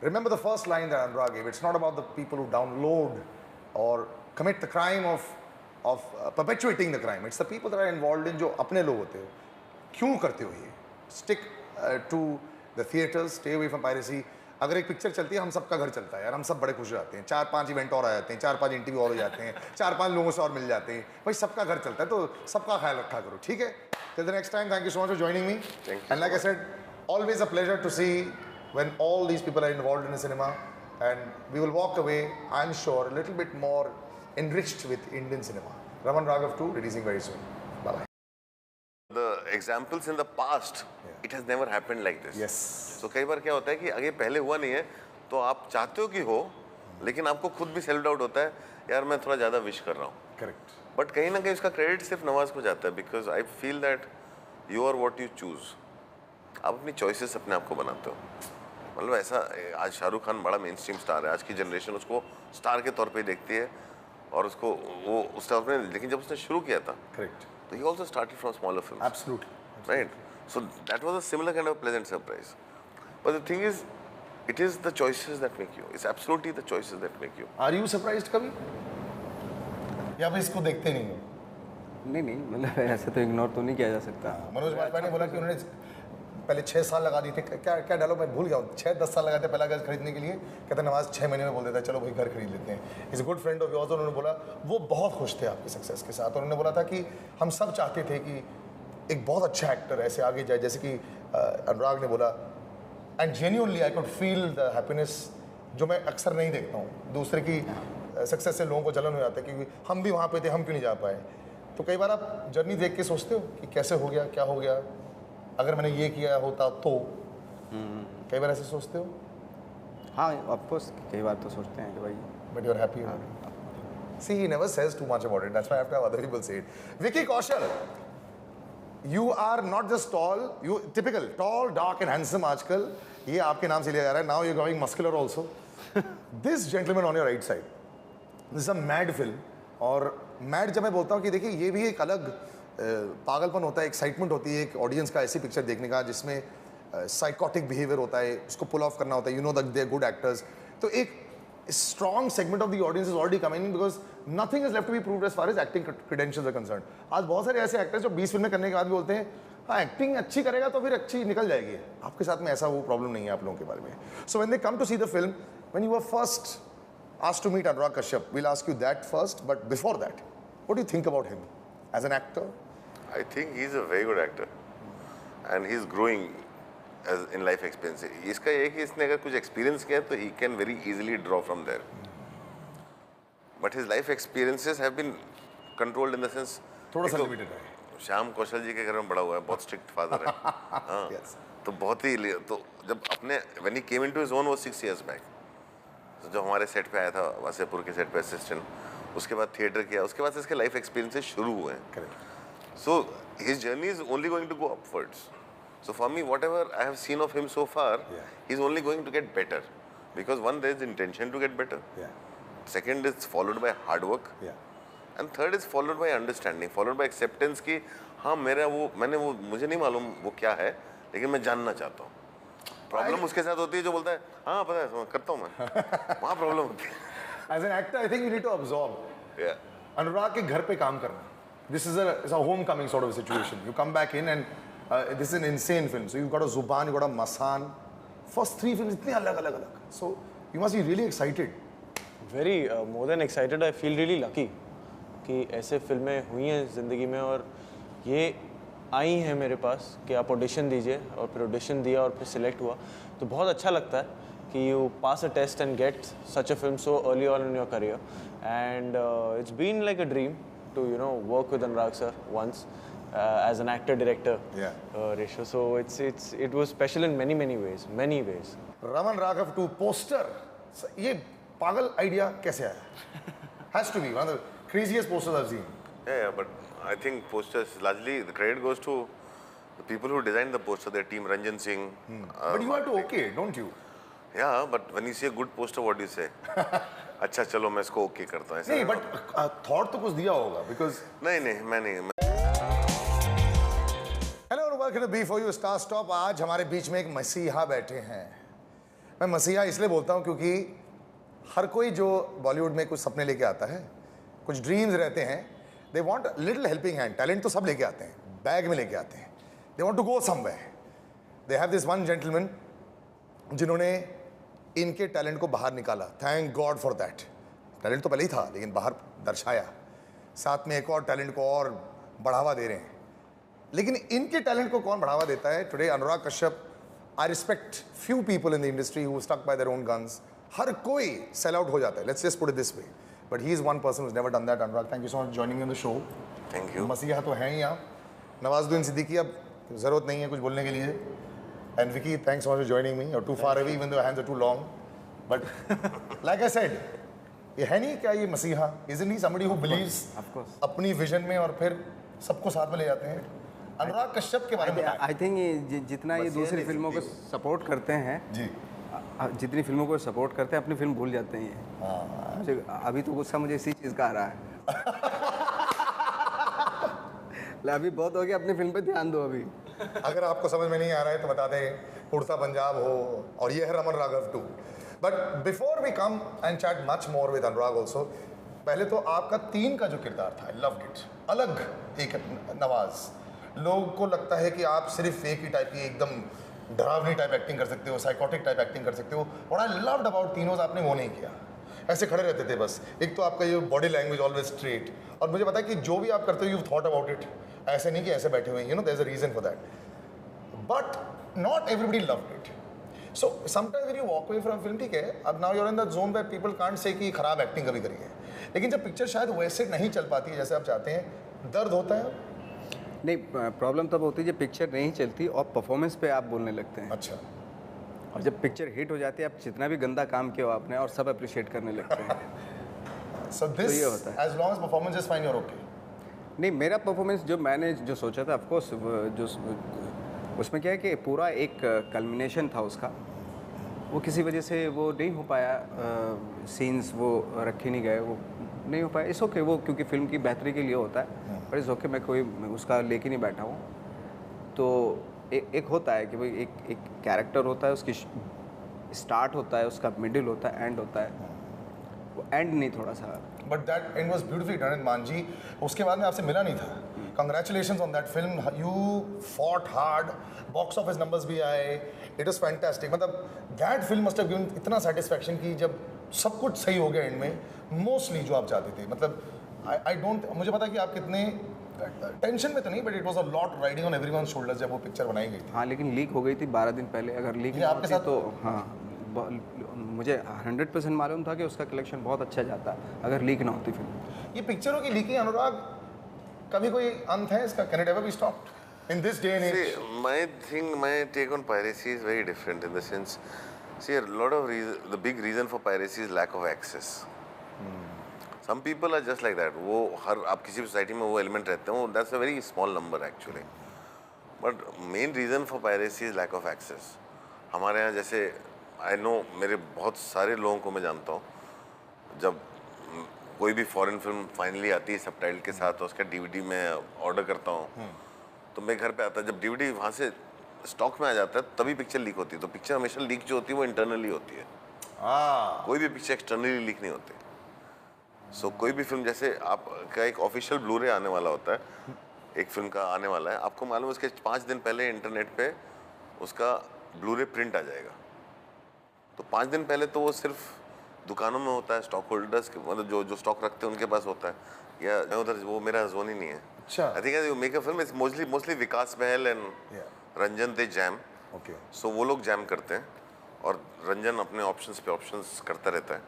[SPEAKER 1] remember the first line that Anurag gave. It's not about the people who download or commit the crime of perpetuating the crime. It's the people that are involved in जो अपने लोग होते हो. क्यों करते हो ये? Stick to the theaters, stay away from piracy. अगर एक पिक्चर चलती है हम सबका घर चलता है यार, हम सब बड़े खुश हो जाते हैं. 4-5 इवेंट और आ जाते हैं, 4-5 इंटरव्यू और हो जाते हैं, 4-5 लोगों से और मिल जाते हैं. भाई सबका घर चलता है तो सबका ख्याल रखा करो, ठीक है? Till the next time, thank you so much for joining me. And like I said, always a pleasure to see when all these people are involved in the cinema, and we will walk away, I'm sure, a little bit more enriched with Indian cinema. Raman Raghav 2 releasing very soon. Bye bye.
[SPEAKER 2] The examples in the past, it has never happened like this.
[SPEAKER 1] Yes.
[SPEAKER 2] So कई बार क्या होता है कि अगर पहले हुआ नहीं है तो आप चाहते हो कि हो, लेकिन आपको खुद भी सेल्फ डाउट होता है यार मैं थोड़ा ज़्यादा विश कर रहा हूँ.
[SPEAKER 1] Correct.
[SPEAKER 2] बट कहीं ना कहीं उसका क्रेडिट सिर्फ नवाज को जाता है, because I feel that you are what you choose. आप अपनी चॉइसेस अपने आप को बनाते हो. मतलब ऐसा आज शाहरुख खान बड़ा मेन स्ट्रीम स्टार है, आज की जनरेशन उसको स्टार के तौर पे देखती है और उसको वो उस टाइप में, लेकिन जब उसने शुरू किया था
[SPEAKER 1] Correct.
[SPEAKER 2] तो he also started from smaller film.
[SPEAKER 1] Absolutely.
[SPEAKER 2] Right. So that was a similar kind of pleasant surprise. But the thing is, it is the choices that make you. It's absolutely the choices that make you.
[SPEAKER 1] Are you surprised कभी? या फिर इसको देखते नहीं हो?
[SPEAKER 3] नहीं मतलब ऐसे तो इग्नोर तो नहीं किया जा सकता.
[SPEAKER 1] मनोज वाजपेयी ने बोला कि उन्होंने पहले 6 साल लगा दी थी. क्या डायलॉग मैं भूल गया हूँ. 6-10 साल लगाते पहला घर खरीदने के लिए. कहते नवाज 6 महीने में बोल देता है चलो भाई घर खरीद लेते हैं. Is good friend of yours. उन्होंने बोला वो बहुत खुश थे आपकी सक्सेस के साथ. उन्होंने बोला था कि हम सब चाहते थे कि एक बहुत अच्छा एक्टर ऐसे आगे जाए, जैसे कि अनुराग ने बोला. And genuinely I could feel the happiness जो मैं अक्सर नहीं देखता हूँ. दूसरे की सक्सेस से लोगों को जलन हो जाता है क्योंकि हम भी वहाँ पे थे, हम क्यों नहीं जा पाए. तो कई बार आप जर्नी देख के सोचते हो कि कैसे हो गया, क्या हो गया, अगर मैंने ये किया होता तो. कई बार ऐसे सोचते हो.
[SPEAKER 3] हाँ ऑफकोर्स कई बार तो सोचते हैं कि भाई.
[SPEAKER 1] But you are happy. See, he never says too much about it. That's why I have to have other people say it. Vicky Kaushal, you are not just tall, you typical tall, dark and handsome आजकल. ये आपके नाम से लिया जा रहा है. Now you're going muscular also. This gentleman on your right side, this is a mad film. और mad जब मैं बोलता हूँ कि देखिए ये भी एक अलग पागलपन होता है, एक्साइटमेंट होती है एक ऑडियंस का ऐसी पिक्चर देखने का जिसमें साइकोटिक बिहेवियर होता है, उसको पुल ऑफ करना होता है. You know that they are good actors. तो एक strong segment of the audience is already coming in because nothing is left to be proved as far as acting credentials are concerned. आज बहुत सारे ऐसे actors जो 20 फिल्में करने के बाद भी बोलते हैं हाँ एक्टिंग अच्छी करेगा तो फिर अच्छी निकल जाएगी. आपके साथ में ऐसा वो प्रॉब्लम नहीं है आप लोगों के बारे में. So when they come to see the film, when you were first asked to meet Anurag Kashyap, we'll ask you that first, but before that, what do you think about him as an actor?
[SPEAKER 2] I think he's a very good actor, and he's growing as in life experience. इसका ये है कि इसने अगर कुछ experience किया तो he can very easily draw from there. But his life experiences have been controlled in the sense.
[SPEAKER 1] थोड़ा सा
[SPEAKER 2] एक तो
[SPEAKER 1] limited है.
[SPEAKER 2] श्याम कौशल जी के घर में बड़ा हुआ है, बहुत स्ट्रिक्ट फादर है. हाँ.
[SPEAKER 1] Yes.
[SPEAKER 2] तो बहुत ही तो जब अपने when he came into his own was 6 years back. तो जब हमारे सेट पे आया था वासेपुर के सेट पे असिस्टेंट, उसके बाद थिएटर किया, उसके बाद से इसके लाइफ एक्सपीरियंसेस शुरू हुए हैं.
[SPEAKER 1] Correct.
[SPEAKER 2] So his journey is only going to go upwards. So for me, whatever I have seen of him so far, he's only going to get better. Because one, there is intention to get better.
[SPEAKER 1] Yeah.
[SPEAKER 2] Second, it's followed by hard work.
[SPEAKER 1] Yeah.
[SPEAKER 2] And third is followed by understanding, followed by acceptance कि हाँ मुझे नहीं मालूम वो क्या है, लेकिन मैं जानना चाहता हूँ. प्रॉब्लम उसके साथ होती है जो बोलता है हाँ पता है करता हूँ मैं. वहाँ प्रॉब्लम होती है.
[SPEAKER 1] As an actor, I think you need to absorb.
[SPEAKER 2] Yeah.
[SPEAKER 1] अनुराग के घर पे काम करना. This is a homecoming sort of a situation. You come back in and this is an insane film. So you've got a Zuban, you've got a Masan. First 3 films इतने अलग. So you must be really excited.
[SPEAKER 4] Very more than excited. I feel really lucky कि ऐसे फिल्में हुई हैं ज़िंदगी में और ये आई हैं मेरे पास कि आप ऑडिशन दीजिए, और फिर ऑडिशन दिया और फिर सिलेक्ट हुआ तो बहुत अच्छा लगता है कि you pass a test and get such a film so early on in your career. And it's been like a dream to work with Anurag sir once as an actor director ratio. So it was special in many ways.
[SPEAKER 1] Raman Raghav 2 poster. ये पागल idea कैसे आया? Has to be one of the craziest posters I've seen.
[SPEAKER 2] Yeah, but I think posters largely the credit goes to the people who designed the poster, their team, Ranjan Singh.
[SPEAKER 1] But you have to okay, don't you?
[SPEAKER 2] Yeah, but when you see a good poster, what do you say? अच्छा चलो मैं इसको okay करता हूँ.
[SPEAKER 1] नहीं, but thought तो कुछ दिया होगा because.
[SPEAKER 2] नहीं मैं नहीं.
[SPEAKER 1] Hello and welcome to B4U Star Stop. आज हमारे बीच में एक मसीहा बैठे हैं. मैं मसीहा इसलिए बोलता हूँ क्योंकि हर कोई जो बॉलीवुड में कुछ सपने लेके आता है, कुछ ड्रीम्स रहते हैं, they want a little helping hand. Talent तो सब लेके आते हैं, बैग में लेके आते हैं. They want to go somewhere. They have this one gentleman जिन्होंने इनके टैलेंट को बाहर निकाला. Thank God for that. Talent तो पहले ही था लेकिन बाहर दर्शाया. साथ में एक और टैलेंट को और बढ़ावा दे रहे हैं. लेकिन इनके टैलेंट को कौन बढ़ावा देता है? Today Anurag Kashyap. I respect few people in the industry who stuck by their own guns. हर कोई सेल आउट हो जाता है. Let's just put it this way. But he is one person who has never done that. Anurag, thank you so much joining in the show.
[SPEAKER 2] Thank you.
[SPEAKER 1] मसीहा तो हैं ही आप. नवाजुद्दीन सिद्दीकी अब ज़रूरत नहीं है कुछ बोलने के लिए। And Vicky, thanks for joining me, और too far away even though hands are too long, but like I said, ये है नहीं क्या ये मसीहा? Isn't he somebody who believes अपनी विजन में और फिर सबको साथ में ले जाते हैं? अनुराग कश्यप के बारे में
[SPEAKER 3] आई थिंक जितना ये दूसरी फिल्मों को सपोर्ट करते हैं
[SPEAKER 1] जी,
[SPEAKER 3] जितनी फिल्मों को सपोर्ट करते हैं अपनी फिल्म भूल जाते हैं ये। मुझे अभी तो गुस्सा मुझे इसी चीज़ का आ रहा है। अभी बहुत हो गया, अपनी फिल्म पे ध्यान दो अभी।
[SPEAKER 1] अगर आपको समझ में नहीं आ रहा है तो बता दें, उड़ता पंजाब हो और ये है Raman Raghav 2। But before we come and chat much more with Anurag also, पहले तो आपका 3 का जो किरदार था, आई लव्ड इट। अलग एक नवाज, लोगों को लगता है कि आप सिर्फ एक ही टाइप की एकदम डरावनी टाइप एक्टिंग कर सकते हो, साइकोटिक टाइप एक्टिंग कर सकते हो, और आई लव्ड अबाउट तीनों आपने वो नहीं किया, ऐसे खड़े रहते थे बस। एक तो आपका ये बॉडी लैंग्वेज ऑलवेज स्ट्रेट, और मुझे पता है कि जो भी आप करते हो यू थॉट अबाउट इट, ऐसे नहीं कि ऐसे बैठे हुए हैं, you know there is a reason for that, but not everybody loved it. So sometimes when you walk away from film, ठीक है, अब now you are in the zone that people can't say कि खराब acting कभी करी है, लेकिन जब पिक्चर शायद वैसे नहीं चल पाती है जैसे आप चाहते हैं, दर्द होता है?
[SPEAKER 3] नहीं, प्रॉब्लम तब होती है जब पिक्चर नहीं चलती और परफॉर्मेंस पे आप बोलने लगते हैं।
[SPEAKER 1] अच्छा,
[SPEAKER 3] और जब पिक्चर हिट हो जाती है, आप जितना भी गंदा काम किया हो आपने, और सब अप्रिशिएट करने लगते हैं।
[SPEAKER 1] सो दिस
[SPEAKER 3] ये होता है।
[SPEAKER 1] As long as performance is fine, you are okay?
[SPEAKER 3] नहीं, मेरा परफॉर्मेंस जो मैंने जो सोचा था, ऑफकोर्स जो उसमें क्या है कि पूरा एक कल्मिनेशन था उसका, वो किसी वजह से वो नहीं हो पाया, सीन्स वो रखे नहीं गए, वो नहीं हो पाया। इस ओके, वो क्योंकि फिल्म की बेहतरी के लिए होता है, पर इस ओके, मैं कोई उसका लेके नहीं बैठा हूँ। तो एक होता है कि भाई एक कैरेक्टर होता है, उसकी स्टार्ट होता है, उसका मिडिल होता है, एंड होता है, वो एंड नहीं थोड़ा सा।
[SPEAKER 1] But that and was beautifully done in Manjhi. उसके बाद में आपसे मिला नहीं था। Congratulations on that film, you fought hard, box office numbers भी आए, इट वाज फैंटास्टिक। मतलब that film must have given इतना सेटिस्फैक्शन कि जब सब कुछ सही हो गया एंड में, मोस्टली जो आप चाहते थे। मतलब आई डोंट, मुझे पता है कि आप कितने टेंशन में तो नहीं, but it was a lot riding on everyone's shoulders जब वो पिक्चर बनाई गई थी।
[SPEAKER 3] हाँ, लेकिन लीक हो गई थी 12 दिन पहले। अगर लीक
[SPEAKER 1] ये
[SPEAKER 3] नहीं
[SPEAKER 1] आपके
[SPEAKER 3] होती
[SPEAKER 1] साथ-
[SPEAKER 3] तो हाँ, मुझे 100% मालूम था कि उसका कलेक्शन बहुत अच्छा जाता अगर लीक ना होती फिल्म।
[SPEAKER 1] ये पिक्चरों की लीकिंग, अनुराग, कभी कोई अंत है इसका? Can it ever be stopped in this day and age?
[SPEAKER 2] My take on piracy is very different in the sense, see, a lot of the big reason for piracy is lack of access. Some people are just like that. वो हर आप किसी society में वो element रहते हैं, that's a very small number actually. But main reason for piracy is lack of access. हमारे यहाँ जैसे I know, मेरे बहुत सारे लोगों को मैं जानता हूँ, जब कोई भी फॉरेन फिल्म फाइनली आती है सबटाइटल के साथ, उसका DVD में ऑर्डर करता हूँ, तो मेरे घर पे आता है, जब DVD वहाँ से स्टॉक में आ जाता है तभी पिक्चर लीक होती है। तो पिक्चर हमेशा लीक जो होती है वो इंटरनली होती है, कोई भी पिक्चर एक्सटर्नली लीक नहीं होती। सो कोई भी फिल्म, जैसे आपका एक ऑफिशियल ब्लू-रे आने वाला होता है, एक फिल्म का आने वाला है, आपको मालूम है उसके 5 दिन पहले इंटरनेट पे उसका ब्लू-रे प्रिंट आ जाएगा। तो 5 दिन पहले तो वो सिर्फ दुकानों में होता है, स्टॉक होल्डर्स के, मतलब जो स्टॉक रखते हैं उनके पास होता है, या उधर वो मेरा जोन ही नहीं है।
[SPEAKER 1] अच्छा,
[SPEAKER 2] I think make a film is mostly Vikas Bahl and Ranjan they jam.
[SPEAKER 1] Okay,
[SPEAKER 2] so वो लोग जैम करते हैं और रंजन अपने ऑप्शंस पे ऑप्शंस करता रहता है,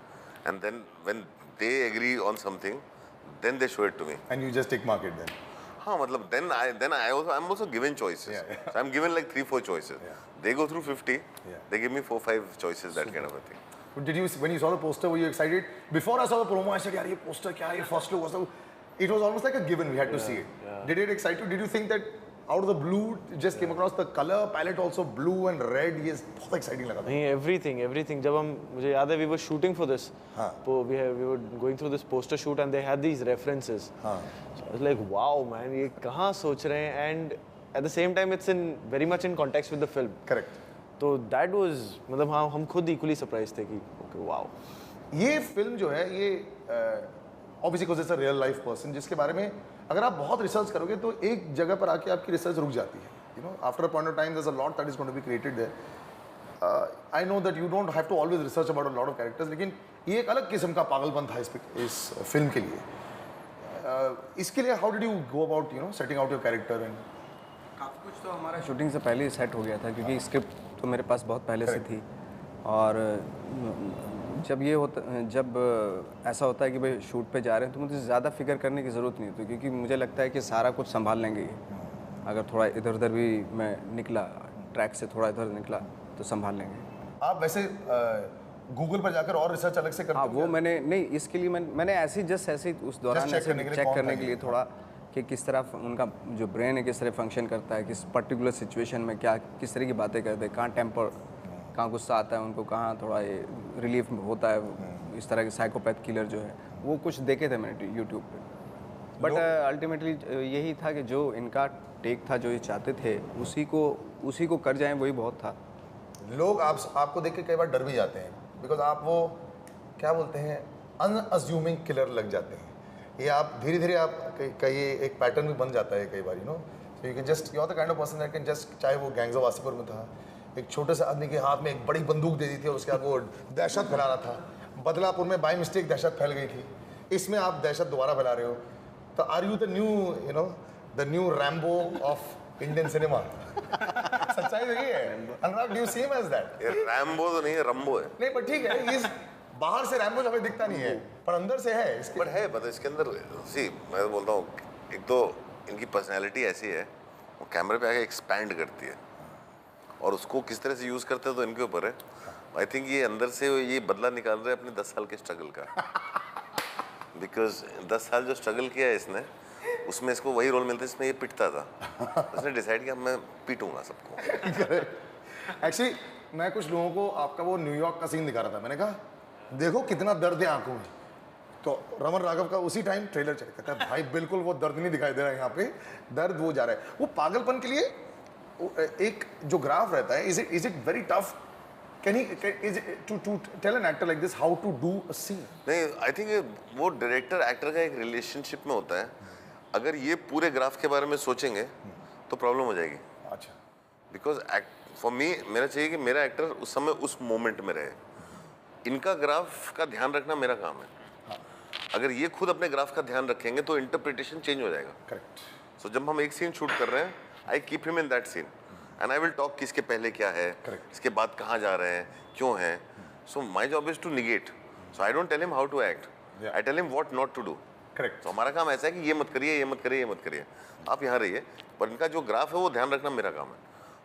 [SPEAKER 2] and then when they agree on something then they show it to me,
[SPEAKER 1] and you just tick mark it then?
[SPEAKER 2] हाँ, मतलब then I'm also given choices. So I'm given like 3-4 choices. They go through 50. They give me 4-5 choices, that kind of a thing.
[SPEAKER 1] But did you, when you saw the poster, were you excited? Before I saw the promo, I said, "यार ये poster क्या है? ये first look was the." It was almost like a given. We had to see it. Did it excite you? Did you think that out of the blue it just came across the color palette also blue and red? ये बहुत exciting लगा था.
[SPEAKER 4] नहीं, everything. जब हम, मुझे याद है, we were shooting for this. We were going through this poster shoot and they had these references. So I was like, wow, man, ये कहाँ सोच रहे हैं? And at the same time, it's very much in context with the film.
[SPEAKER 1] Correct.
[SPEAKER 4] तो that was, मतलब हाँ, हम खुद equally surprised थे कि okay, wow.
[SPEAKER 1] ये फिल्म जो है, ये obviously because it's a real life person, जिसके बारे में अगर आप बहुत रिसर्च करोगे तो एक जगह पर आके आपकी रिसर्च रुक जाती है. You know, after a point of time, there's a lot that is going to be created there. I know that you don't have to always research about a lot of characters, लेकिन ये एक अलग किस्म का पागलपन था इस film के लिए. इसके लिए how did you go about, you know, setting out your character and?
[SPEAKER 3] काफ़ी कुछ तो हमारा शूटिंग से पहले ही सेट हो गया था, क्योंकि स्क्रिप्ट तो मेरे पास बहुत पहले से थी। और जब ऐसा होता है कि भाई शूट पे जा रहे हैं तो मुझे ज़्यादा फिक्र करने की ज़रूरत नहीं होती, क्योंकि मुझे लगता है कि सारा कुछ संभाल लेंगे ये। अगर थोड़ा इधर उधर भी मैं निकला, ट्रैक से थोड़ा इधर निकला तो संभाल लेंगे।
[SPEAKER 1] आप वैसे गूगल पर जाकर और रिसर्च अलग से करते
[SPEAKER 3] हाँ
[SPEAKER 1] हो
[SPEAKER 3] वो
[SPEAKER 1] क्या?
[SPEAKER 3] मैंने नहीं, इसके लिए मैंने ऐसे ही उस दौरान
[SPEAKER 1] check करने के लिए
[SPEAKER 3] चेक
[SPEAKER 1] कौन
[SPEAKER 3] करने
[SPEAKER 1] था
[SPEAKER 3] के
[SPEAKER 1] ये?
[SPEAKER 3] लिए थोड़ा कि किस तरह उनका जो ब्रेन है किस तरह फंक्शन करता है, किस पर्टिकुलर सिचुएशन में क्या किस तरह की बातें करते हैं, कहाँ टेम्पर, कहाँ गुस्सा आता है उनको, कहाँ थोड़ा ये रिलीफ होता है। इस तरह के साइकोपैथ किलर जो है वो कुछ देखे थे मैंने यूट्यूब पे। बट अल्टीमेटली यही था कि जो इनका टेक था, जो ये चाहते थे उसी को कर जाएं, वही बहुत था।
[SPEAKER 1] लोग आपको देख के कई बार डर भी जाते हैं, बिकॉज आप वो क्या बोलते हैं अनअज्यूमिंग किलर लग जाते हैं। ये आप धीरे धीरे आप कई एक पैटर्न भी बन जाता है कई बार, so you can just, you are the kind of person that can just, चाहे वो गैंग्स ऑफ वासेपुर में था, एक छोटे से आदमी के हाथ में एक बड़ी बंदूक दे दी थी और उसके बाद वो दहशत फैला रहा था। बदलापुर में बाय मिस्टेक दहशत फैल गई थी, इसमें आप दहशत दोबारा फैला रहे हो। तो are you the new Rambo of Indian cinema? सच्चाई तो ये है। Anurag, do you see him as that?
[SPEAKER 2] ये रैम्बो तो नहीं है, रंबो है।
[SPEAKER 1] नहीं बट ठीक है, इस बाहर से रैम्बो हमें दिखता नहीं है पर अंदर से है इसके।
[SPEAKER 2] बट है, पता इसके अंदर सी, मैं बोलता हूँ, एक तो इनकी पर्सनैलिटी ऐसी है, वो कैमरे पे आके एक्सपैंड करती है और उसको किस तरह से यूज़ करते हैं तो इनके ऊपर है। आई थिंक ये अंदर से ये बदला निकाल रहे हैं अपने 10 साल के स्ट्रगल का। बिकॉज 10 साल जो स्ट्रगल किया है इसने, उसमें इसको वही रोल मिलता है इसमें ये पिटता था। उसने डिसाइड किया मैं पीटूंगा सबको।
[SPEAKER 1] एक्चुअली मैं कुछ लोगों को आपका वो न्यूयॉर्क का सीन दिखा रहा था, मैंने कहा देखो कितना दर्द है आंखों में। तो रमन राघव का उसी टाइम ट्रेलर चल कहता है भाई बिल्कुल वो दर्द नहीं दिखाई दे रहा है, यहाँ पे दर्द वो जा रहा है। वो पागलपन के लिए एक जो ग्राफ रहता है, is it very tough? Can to tell an actor like this how to do a scene?
[SPEAKER 2] नहीं, आई थिंक वो डायरेक्टर एक्टर का एक रिलेशनशिप में होता है। अगर ये पूरे ग्राफ के बारे में सोचेंगे तो प्रॉब्लम हो जाएगी।
[SPEAKER 1] अच्छा,
[SPEAKER 2] बिकॉज फॉर मी मेरा चाहिए कि मेरा एक्टर उस समय उस मोमेंट में रहे। इनका ग्राफ का ध्यान रखना मेरा काम है। अगर ये खुद अपने ग्राफ का ध्यान रखेंगे तो इंटरप्रिटेशन चेंज हो जाएगा।
[SPEAKER 1] करेक्ट।
[SPEAKER 2] सो जब हम एक सीन शूट कर रहे हैं, I keep him in that scene and I will talk कि इसके पहले क्या है, इसके बाद कहाँ जा रहे हैं, क्यों है। So my job is to negate. So I don't tell him how to act, I tell him what not to do.
[SPEAKER 1] Correct.
[SPEAKER 2] तो हमारा काम ऐसा है कि ये मत करिए, ये मत करिए, ये मत करिए, आप यहाँ रहिए। पर इनका जो ग्राफ है वो ध्यान रखना मेरा काम है,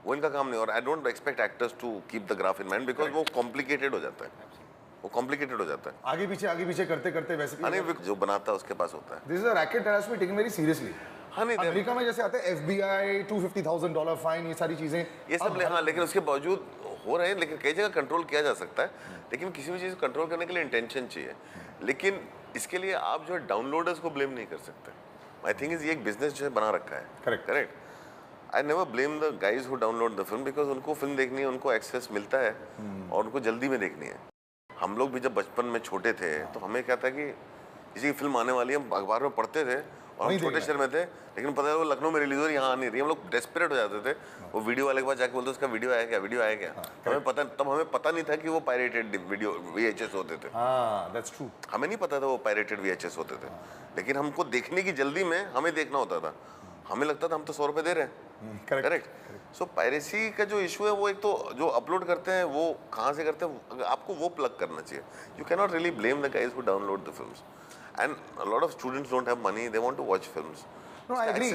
[SPEAKER 2] वो इनका काम नहीं। और I don't expect actors to keep the graph in mind because वो कॉम्प्लिकेटेड हो जाता है, वो कॉम्प्लिकेटेड हो जाता है।
[SPEAKER 1] आगे पीछे करते करते वैसे
[SPEAKER 2] नहीं, जो बनाता है उसके पास होता है।
[SPEAKER 1] This is a racket that has to be taken very seriously.
[SPEAKER 2] हाँ नहीं,
[SPEAKER 1] अमेरिका में जैसे आते हैं FBI $250,000 फाइन, ये सारी चीजें
[SPEAKER 2] ये सब हाँ, लेकिन उसके बावजूद हो रहे हैं। लेकिन कई जगह कंट्रोल किया जा सकता है, लेकिन किसी भी चीज़ को कंट्रोल करने के लिए इंटेंशन चाहिए। लेकिन इसके लिए आप जो है डाउनलोडर्स को ब्लेम नहीं कर सकते। आई थिंक इज ये एक बिजनेस जो है बना रखा है। Correct. I never blame the guys who download the film because उनको फिल्म देखनी है, उनको एक्सेस मिलता है और उनको जल्दी में देखनी है। हम लोग भी जब बचपन में छोटे थे तो हमें क्या था कि किसी की फिल्म आने वाली है, हम अखबार में पढ़ते थे और हम छोटे शहर में थे, लेकिन पता है वो लखनऊ में रिलीज हो रही है, यहाँ नहीं रही। हम लोग डेस्परेट हो जाते थे। वो वीडियो वाले के पास जाके बोलते उसका वीडियो आया क्या, वीडियो आया क्या। तब हमें पता नहीं था कि वो पायरेटेड वीडियो VHS होते थे।
[SPEAKER 1] That's true.
[SPEAKER 2] हमें नहीं पता था वो पायरेटेड VHS होते थे, लेकिन हमको देखने की जल्दी में हमें देखना होता था। हमें लगता था हम तो 100 रुपये दे रहे हैं। करेक्ट। सो पायरेसी का जो इशू है वो एक तो जो अपलोड करते हैं वो कहाँ से करते हैं, आपको वो प्लग करना चाहिए। You can not really blame the guys who download the films and a lot of students don't have money, they want to watch films.
[SPEAKER 1] No, I agree.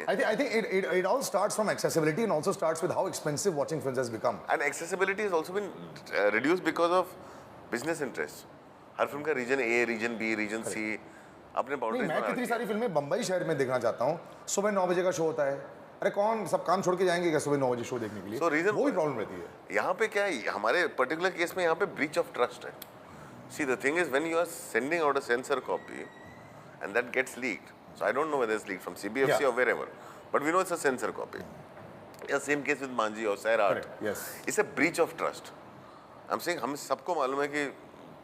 [SPEAKER 1] I think it all starts from accessibility and also starts with how expensive watching films has become.
[SPEAKER 2] And accessibility has also been reduced because of business interests. हर film का reason A, reason B, reason C अपने boundaries
[SPEAKER 1] मैं कितनी सारी फिल्में बम्बई शहर में देखना चाहता हूँ, सुबह 9 बजे का शो होता है। अरे कौन सब काम छोड़ के जाएंगे क्या सुबह 9 बजे शो देखने के लिए?
[SPEAKER 2] So reason
[SPEAKER 1] वो भी प्रॉब्लम रहती है।
[SPEAKER 2] यहाँ पे क्या है, हमारे पर्टिकुलर केस में यहाँ पे ब्रीच ऑफ ट्रस्ट है। See the thing is when you are sending out a censor copy and that gets leaked. So I don't know whether it's leaked from CBFC or wherever, but we know it's a censor copy. Yeah, same case with Manji or Sair Art.
[SPEAKER 1] Yes.
[SPEAKER 2] It's a breach of trust. I'm saying हम सबको मालूम है कि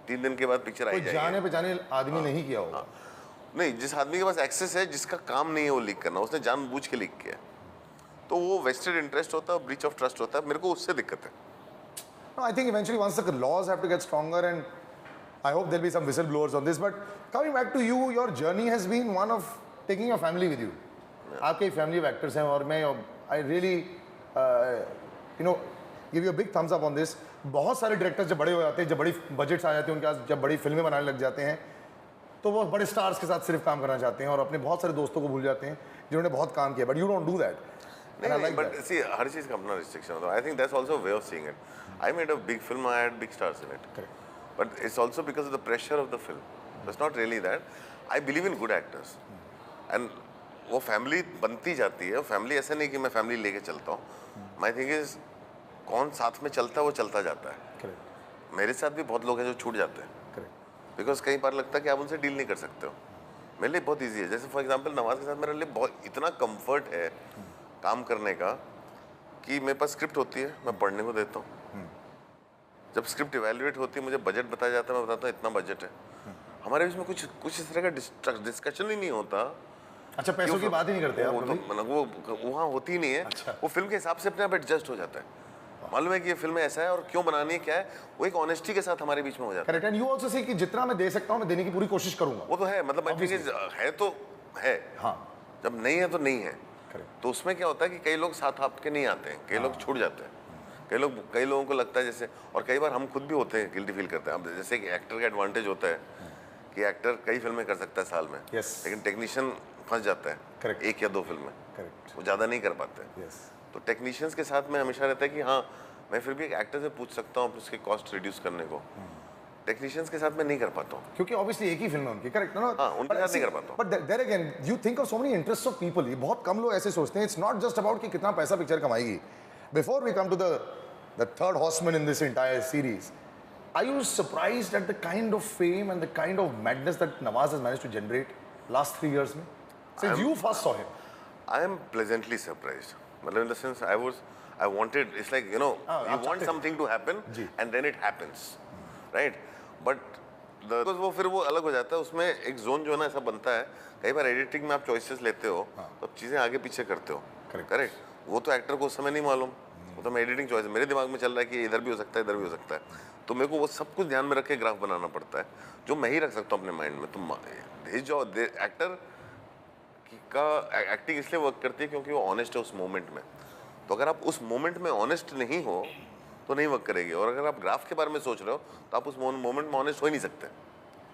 [SPEAKER 2] 3 दिन के बाद picture आई जाएगी।
[SPEAKER 1] जाने पहचाने आदमी नहीं किया होगा।
[SPEAKER 2] नहीं, जिस आदमी के पास एक्सेस है, जिसका काम नहीं है वो लीक करना, उसने जानबूझ के लीक किया, तो वो वेस्टेड इंटरेस्ट होता है, ब्रीच ऑफ ट्रस्ट होता है। मेरे को उससे दिक्कत है।
[SPEAKER 1] No, I think eventually once the laws have to get stronger and I hope there'll be some whistleblowers on this. But coming back to you, your journey has been one of taking your family with you. आपके family of actors हैं और मैं I really give you a big thumbs up on this. बहुत सारे directors जब बड़े हो जाते हैं, जब बड़ी बजट्स आ जाते हैं उनके पास, जब बड़ी फिल्में बनाने लग जाते हैं, तो वो बड़े स्टार्स के साथ सिर्फ काम करना चाहते हैं और अपने बहुत सारे दोस्तों को भूल जाते हैं जिन्होंने बहुत काम किया। But you don't do that. And I like
[SPEAKER 2] but
[SPEAKER 1] that.
[SPEAKER 2] see, हर चीज़ का अपना restriction होता है. I think that's also a way of seeing it. I made a big film, I had big stars in it.
[SPEAKER 1] Correct.
[SPEAKER 2] But it's also because of the pressure of the film. It's not really that. I believe in good actors. And वो family बनती जाती है. Family ऐसा नहीं कि मैं family लेके चलता हूँ. My thing is, कौन साथ में चलता है वो चलता जाता है.
[SPEAKER 1] Correct.
[SPEAKER 2] मेरे साथ भी बहुत लोग हैं जो छूट जाते हैं.
[SPEAKER 1] Correct.
[SPEAKER 2] बिकॉज कई बार लगता है कि आप उनसे डील नहीं कर सकते हो. मेरे लिए बहुत ईजी है. जैसे फॉर एग्जांपल नवाज के साथ मेरे लिए बहुत इतना कंफर्ट है काम करने का कि मेरे पास स्क्रिप्ट होती है, मैं पढ़ने को देता हूँ. जब स्क्रिप्ट इवेल्युएट होती है मुझे बजट बताया जाता है, मैं बताता हूँ इतना बजट है. हमारे बीच में कुछ इस तरह का डिस्कशन ही नहीं होता.
[SPEAKER 1] अच्छा, पैसों की बात ही नहीं करते आप
[SPEAKER 2] वो तो
[SPEAKER 1] कभी?
[SPEAKER 2] मतलब वो वहाँ होती ही नहीं है.
[SPEAKER 1] अच्छा.
[SPEAKER 2] वो फिल्म के हिसाब से अपने आप एडजस्ट हो जाता है. मालूम है कि ये फिल्म ऐसा है और क्यों बनानी है, क्या है, वो एक ऑनेस्टी के साथ हमारे बीच में हो जाता है.
[SPEAKER 1] Correct. And you also say कि जितना मैं दे सकता हूँ मैं देने की पूरी कोशिश करूंगा.
[SPEAKER 2] वो तो है, मतलब मैं है तो है.
[SPEAKER 1] हाँ.
[SPEAKER 2] जब नहीं है तो नहीं है.
[SPEAKER 1] करेक्ट.
[SPEAKER 2] तो उसमें क्या होता है कि कई लोग साथ आपके नहीं आते हैं, कई लोग छूट जाते हैं. कई लोगों को लगता है जैसे, और कई बार हम खुद भी होते हैं, गिल्टी फील करते हैं. अब जैसे कि एक्टर का एडवांटेज होता है कि एक्टर कई फिल्में कर सकता है साल में.
[SPEAKER 1] Yes.
[SPEAKER 2] लेकिन टेक्नीशियन फंस जाता है.
[SPEAKER 1] Correct.
[SPEAKER 2] 1 या 2 फिल्में.
[SPEAKER 1] करेक्ट.
[SPEAKER 2] वो ज़्यादा नहीं कर पाते.
[SPEAKER 1] यस.
[SPEAKER 2] तो टेक्नीशियंस के साथ में हमेशा रहता है कि हाँ मैं फिर भी एक एक्टर से पूछ सकता हूँ उसके कॉस्ट रिड्यूस करने को. टेक्नीशियंस के साथ मैं नहीं कर पाता हूँ.
[SPEAKER 1] क्योंकि ऑब्वियसली एक ही फिल्म है उनकी. करेक्ट ना?
[SPEAKER 2] हाँ, उनके साथ नहीं कर पाता हूँ.
[SPEAKER 1] But there again you think of so many interest of people. ये बहुत कम लोग ऐसे सोचते हैं. इट्स नॉट जस्ट अबाउट कि कितना पैसा पिक्चर कमाएगी. Before we come to the third horseman in this entire series, are you surprised at the kind of fame and the kind of madness that Nawaz has managed to generate last 3 years में? Since you first saw him.
[SPEAKER 2] I am pleasantly surprised. मतलब in the sense I wanted, it's like, you know, you want something to happen and then it happens, right? But because वो फिर वो अलग हो जाता है. उसमें एक जोन जो है ना ऐसा बनता है, कई बार एडिटिंग में आप चॉइसेस लेते हो तो आप चीज़ें आगे पीछे करते हो. करेक्ट. वो तो एक्टर को उस समय नहीं मालूम. वो तो मैं एडिटिंग चॉइस मेरे दिमाग में चल रहा है कि इधर भी हो सकता है, इधर भी हो सकता है. तो मेरे को वो सब कुछ ध्यान में रख के ग्राफ बनाना पड़ता है जो मैं ही रख सकता हूँ अपने माइंड में. तो जो एक्टर का एक्टिंग इसलिए वर्क करती है क्योंकि वो ऑनेस्ट है उस मोमेंट में. तो अगर आप उस मोमेंट में ऑनेस्ट नहीं हो तो नहीं वर्क करेगी. और अगर आप ग्राफ के बारे में सोच रहे हो तो आप उस मोमेंट में ऑनेस्ट हो ही नहीं सकते.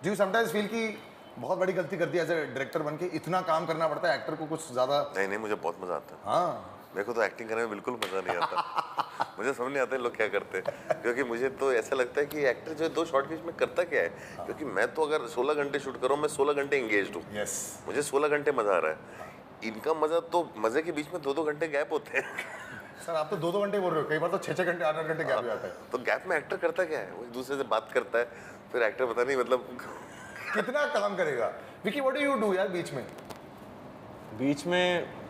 [SPEAKER 1] Do you sometimes feel कि बहुत बड़ी गलती कर दी एज ए डायरेक्टर बन के? इतना काम करना पड़ता है एक्टर को कुछ ज़्यादा?
[SPEAKER 2] नहीं, मुझे बहुत मज़ा आता है.
[SPEAKER 1] हाँ.
[SPEAKER 2] मेरे को तो एक्टिंग करने में बिल्कुल मज़ा नहीं आता. मुझे समझ नहीं आता है लोग क्या करते हैं. क्योंकि मुझे तो ऐसा लगता है कि एक्टर जो 2 शॉर्ट बीच में करता क्या है. क्योंकि मैं तो अगर 16 घंटे शूट कर रहा हूँ, मैं 16 घंटे इंगेज्ड हूँ.
[SPEAKER 1] यस.
[SPEAKER 2] मुझे 16 घंटे मज़ा आ रहा है. इनका मज़ा तो मज़े के बीच में 2-2 घंटे गैप होते हैं.
[SPEAKER 1] सर आप तो 2-2 घंटे बोल रहे हो. कई बार तो 6-6 घंटे 8-8 घंटे गैप हो जाता है.
[SPEAKER 2] तो गैप में एक्टर करता क्या है? वो एक दूसरे से बात करता है. फिर एक्टर पता नहीं मतलब
[SPEAKER 1] कितना काम करेगा. Vicky what do you do यार बीच में?
[SPEAKER 4] बीच में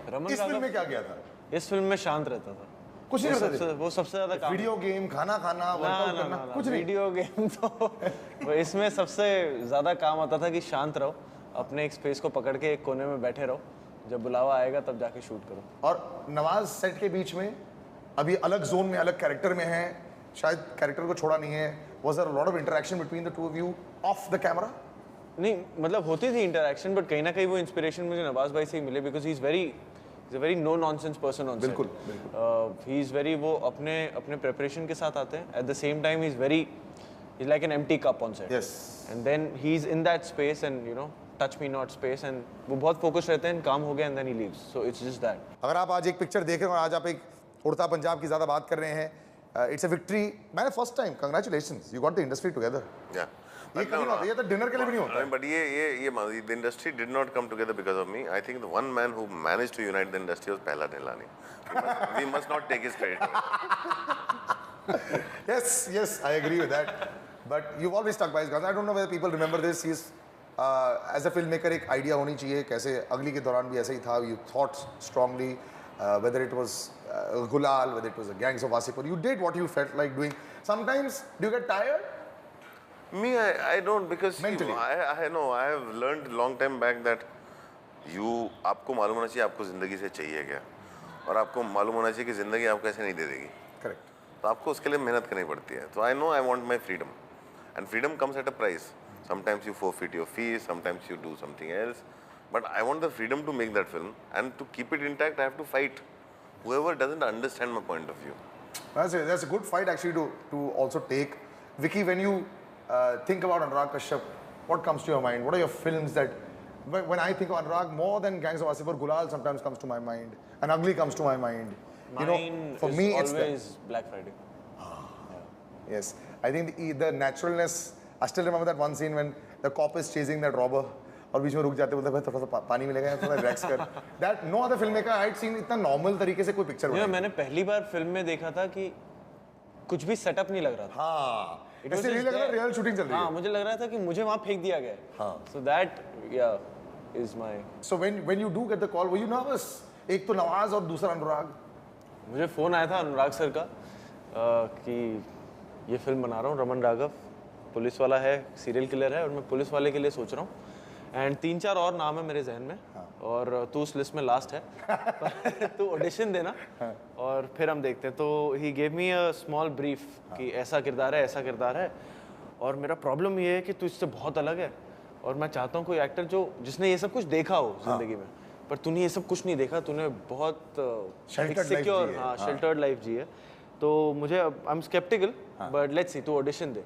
[SPEAKER 4] रमन
[SPEAKER 1] इस फिल्म में क्या किया था?
[SPEAKER 4] इस फिल्म में शांत रहता था.
[SPEAKER 1] कुछ नहीं करते थे?
[SPEAKER 4] वो सबसे ज्यादा काम.
[SPEAKER 1] वीडियो गेम, खाना खाना, वर्कआउट करना, कुछ नहीं.
[SPEAKER 4] वीडियो गेम तो वो इसमें सबसे ज्यादा काम आता था कि शांत रहो, अपने एक स्पेस को पकड़ के एक कोने में बैठे रहो, जब बुलावा आएगा तब जाके शूट करो.
[SPEAKER 1] और नवाज सेट के बीच में अभी अलग जोन में अलग कैरेक्टर में है, शायद कैरेक्टर को छोड़ा नहीं है. Was there a lot of interaction between the two of you off the camera?
[SPEAKER 4] नहीं, मतलब होती थी इंटरेक्शन, बट कहीं ना कहीं वो इंस्पिरेशन मुझे नवाज भाई से ही मिले, because he is very no nonsense person on set.
[SPEAKER 1] बिल्कुल.
[SPEAKER 4] ही इज़ वेरी, वो अपने प्रिपरेशन के साथ आते हैं. At the same time he is like an empty cup on set.
[SPEAKER 1] Yes.
[SPEAKER 4] And then he is in that space and you know touch me not space, and वो बहुत focus रहते हैं, काम हो गया and then he leaves. So it's just that.
[SPEAKER 1] अगर आप आज एक पिक्चर देख रहे हो और आज आप एक उड़ता पंजाब की ज़्यादा बात कर रहे हैं, इट्स अ विक्ट्री. मैंने first time congratulations, you got the industry together.
[SPEAKER 2] या
[SPEAKER 1] ये कभी नहीं होता, ये तो डिनर के लिए भी नहीं होता.
[SPEAKER 2] But the industry did not come together because of me. I think the one man who managed to unite the industry was Pehla Nilani. We must not take his credit.
[SPEAKER 1] Yes, I agree with that. But you've always stuck by his guns. I don't know whether people remember this. He's as a filmmaker एक idea होनी चाहिए. कैसे अगली के दौरान भी ऐसा ही था. You thought strongly, whether it was Gulal, whether it was the Gangs of Wasseypur. You did what you felt like doing. Sometimes do you get tired?
[SPEAKER 2] Me, I don't, because
[SPEAKER 1] Mentally.
[SPEAKER 2] I know, I have learned long time back that आपको मालूम होना चाहिए आपको ज़िंदगी से चाहिए क्या, और आपको मालूम होना चाहिए कि ज़िंदगी आपको ऐसे नहीं दे देगी.
[SPEAKER 1] Correct.
[SPEAKER 2] तो आपको उसके लिए मेहनत करनी पड़ती है. तो I know I want my freedom, and freedom comes at a price. Sometimes you forfeit your fees, sometimes you do something else, but I want the freedom to make that film, and to keep it intact I have to fight whoever doesn't understand my point of view.
[SPEAKER 1] That's a good fight actually to also take. Vicky, when you think about Anurag Kashyap, what comes to your mind? What are your films that when I think of Anurag, more than Gangs of Wasseypur, Gulal sometimes comes to my mind, and Ugly comes to my mind.
[SPEAKER 4] Mine
[SPEAKER 1] for
[SPEAKER 4] is
[SPEAKER 1] me, it's
[SPEAKER 4] always Black Friday.
[SPEAKER 1] yes. I think the naturalness. I still remember that one scene when the cop is chasing that robber. और बीच में रुक जाते बोलते भाई थोड़ा सा पानी मिलेगा थोड़ा रिलैक्स कर. That no other filmmaker I had seen इतना नॉर्मल तरीके से कोई पिक्चर बनाई.
[SPEAKER 4] मैंने पहली बार फिल्म में देखा था कि कुछ भी सेटअप नहीं लग रहा था.
[SPEAKER 1] हाँ.
[SPEAKER 4] It was
[SPEAKER 1] ऐसे नहीं
[SPEAKER 4] just
[SPEAKER 1] लग रहा
[SPEAKER 4] there.
[SPEAKER 1] रियल शूटिंग चल रही है.
[SPEAKER 4] हाँ, मुझे लग रहा था कि मुझे वहाँ फेंक दिया गया है.
[SPEAKER 1] हाँ.
[SPEAKER 4] So that yeah is my.
[SPEAKER 1] So when you do get the call, were you nervous? एक तो नवाज और दूसरा अनुराग.
[SPEAKER 4] मुझे फ़ोन आया था अनुराग सर का कि ये फिल्म बना रहा हूँ, रमन राघव पुलिस वाला है, सीरियल किलर है और मैं पुलिस वाले के लिए सोच रहा हूँ. एंड 3-4 और नाम है मेरे जहन में. और तू उस लिस्ट में लास्ट है. तू ऑडिशन देना और फिर हम देखते हैं. तो he gave me a small brief कि ऐसा किरदार है, ऐसा किरदार है और मेरा प्रॉब्लम ये है कि तू इससे बहुत अलग है और मैं चाहता हूँ कोई एक्टर जिसने ये सब कुछ देखा हो जिंदगी में, पर तूने ये सब कुछ नहीं देखा. तूने बहुत सिक्योर शेल्टर्ड लाइफ जी है. तो मुझे I am skeptical but let's see, तू ऑडिशन दे.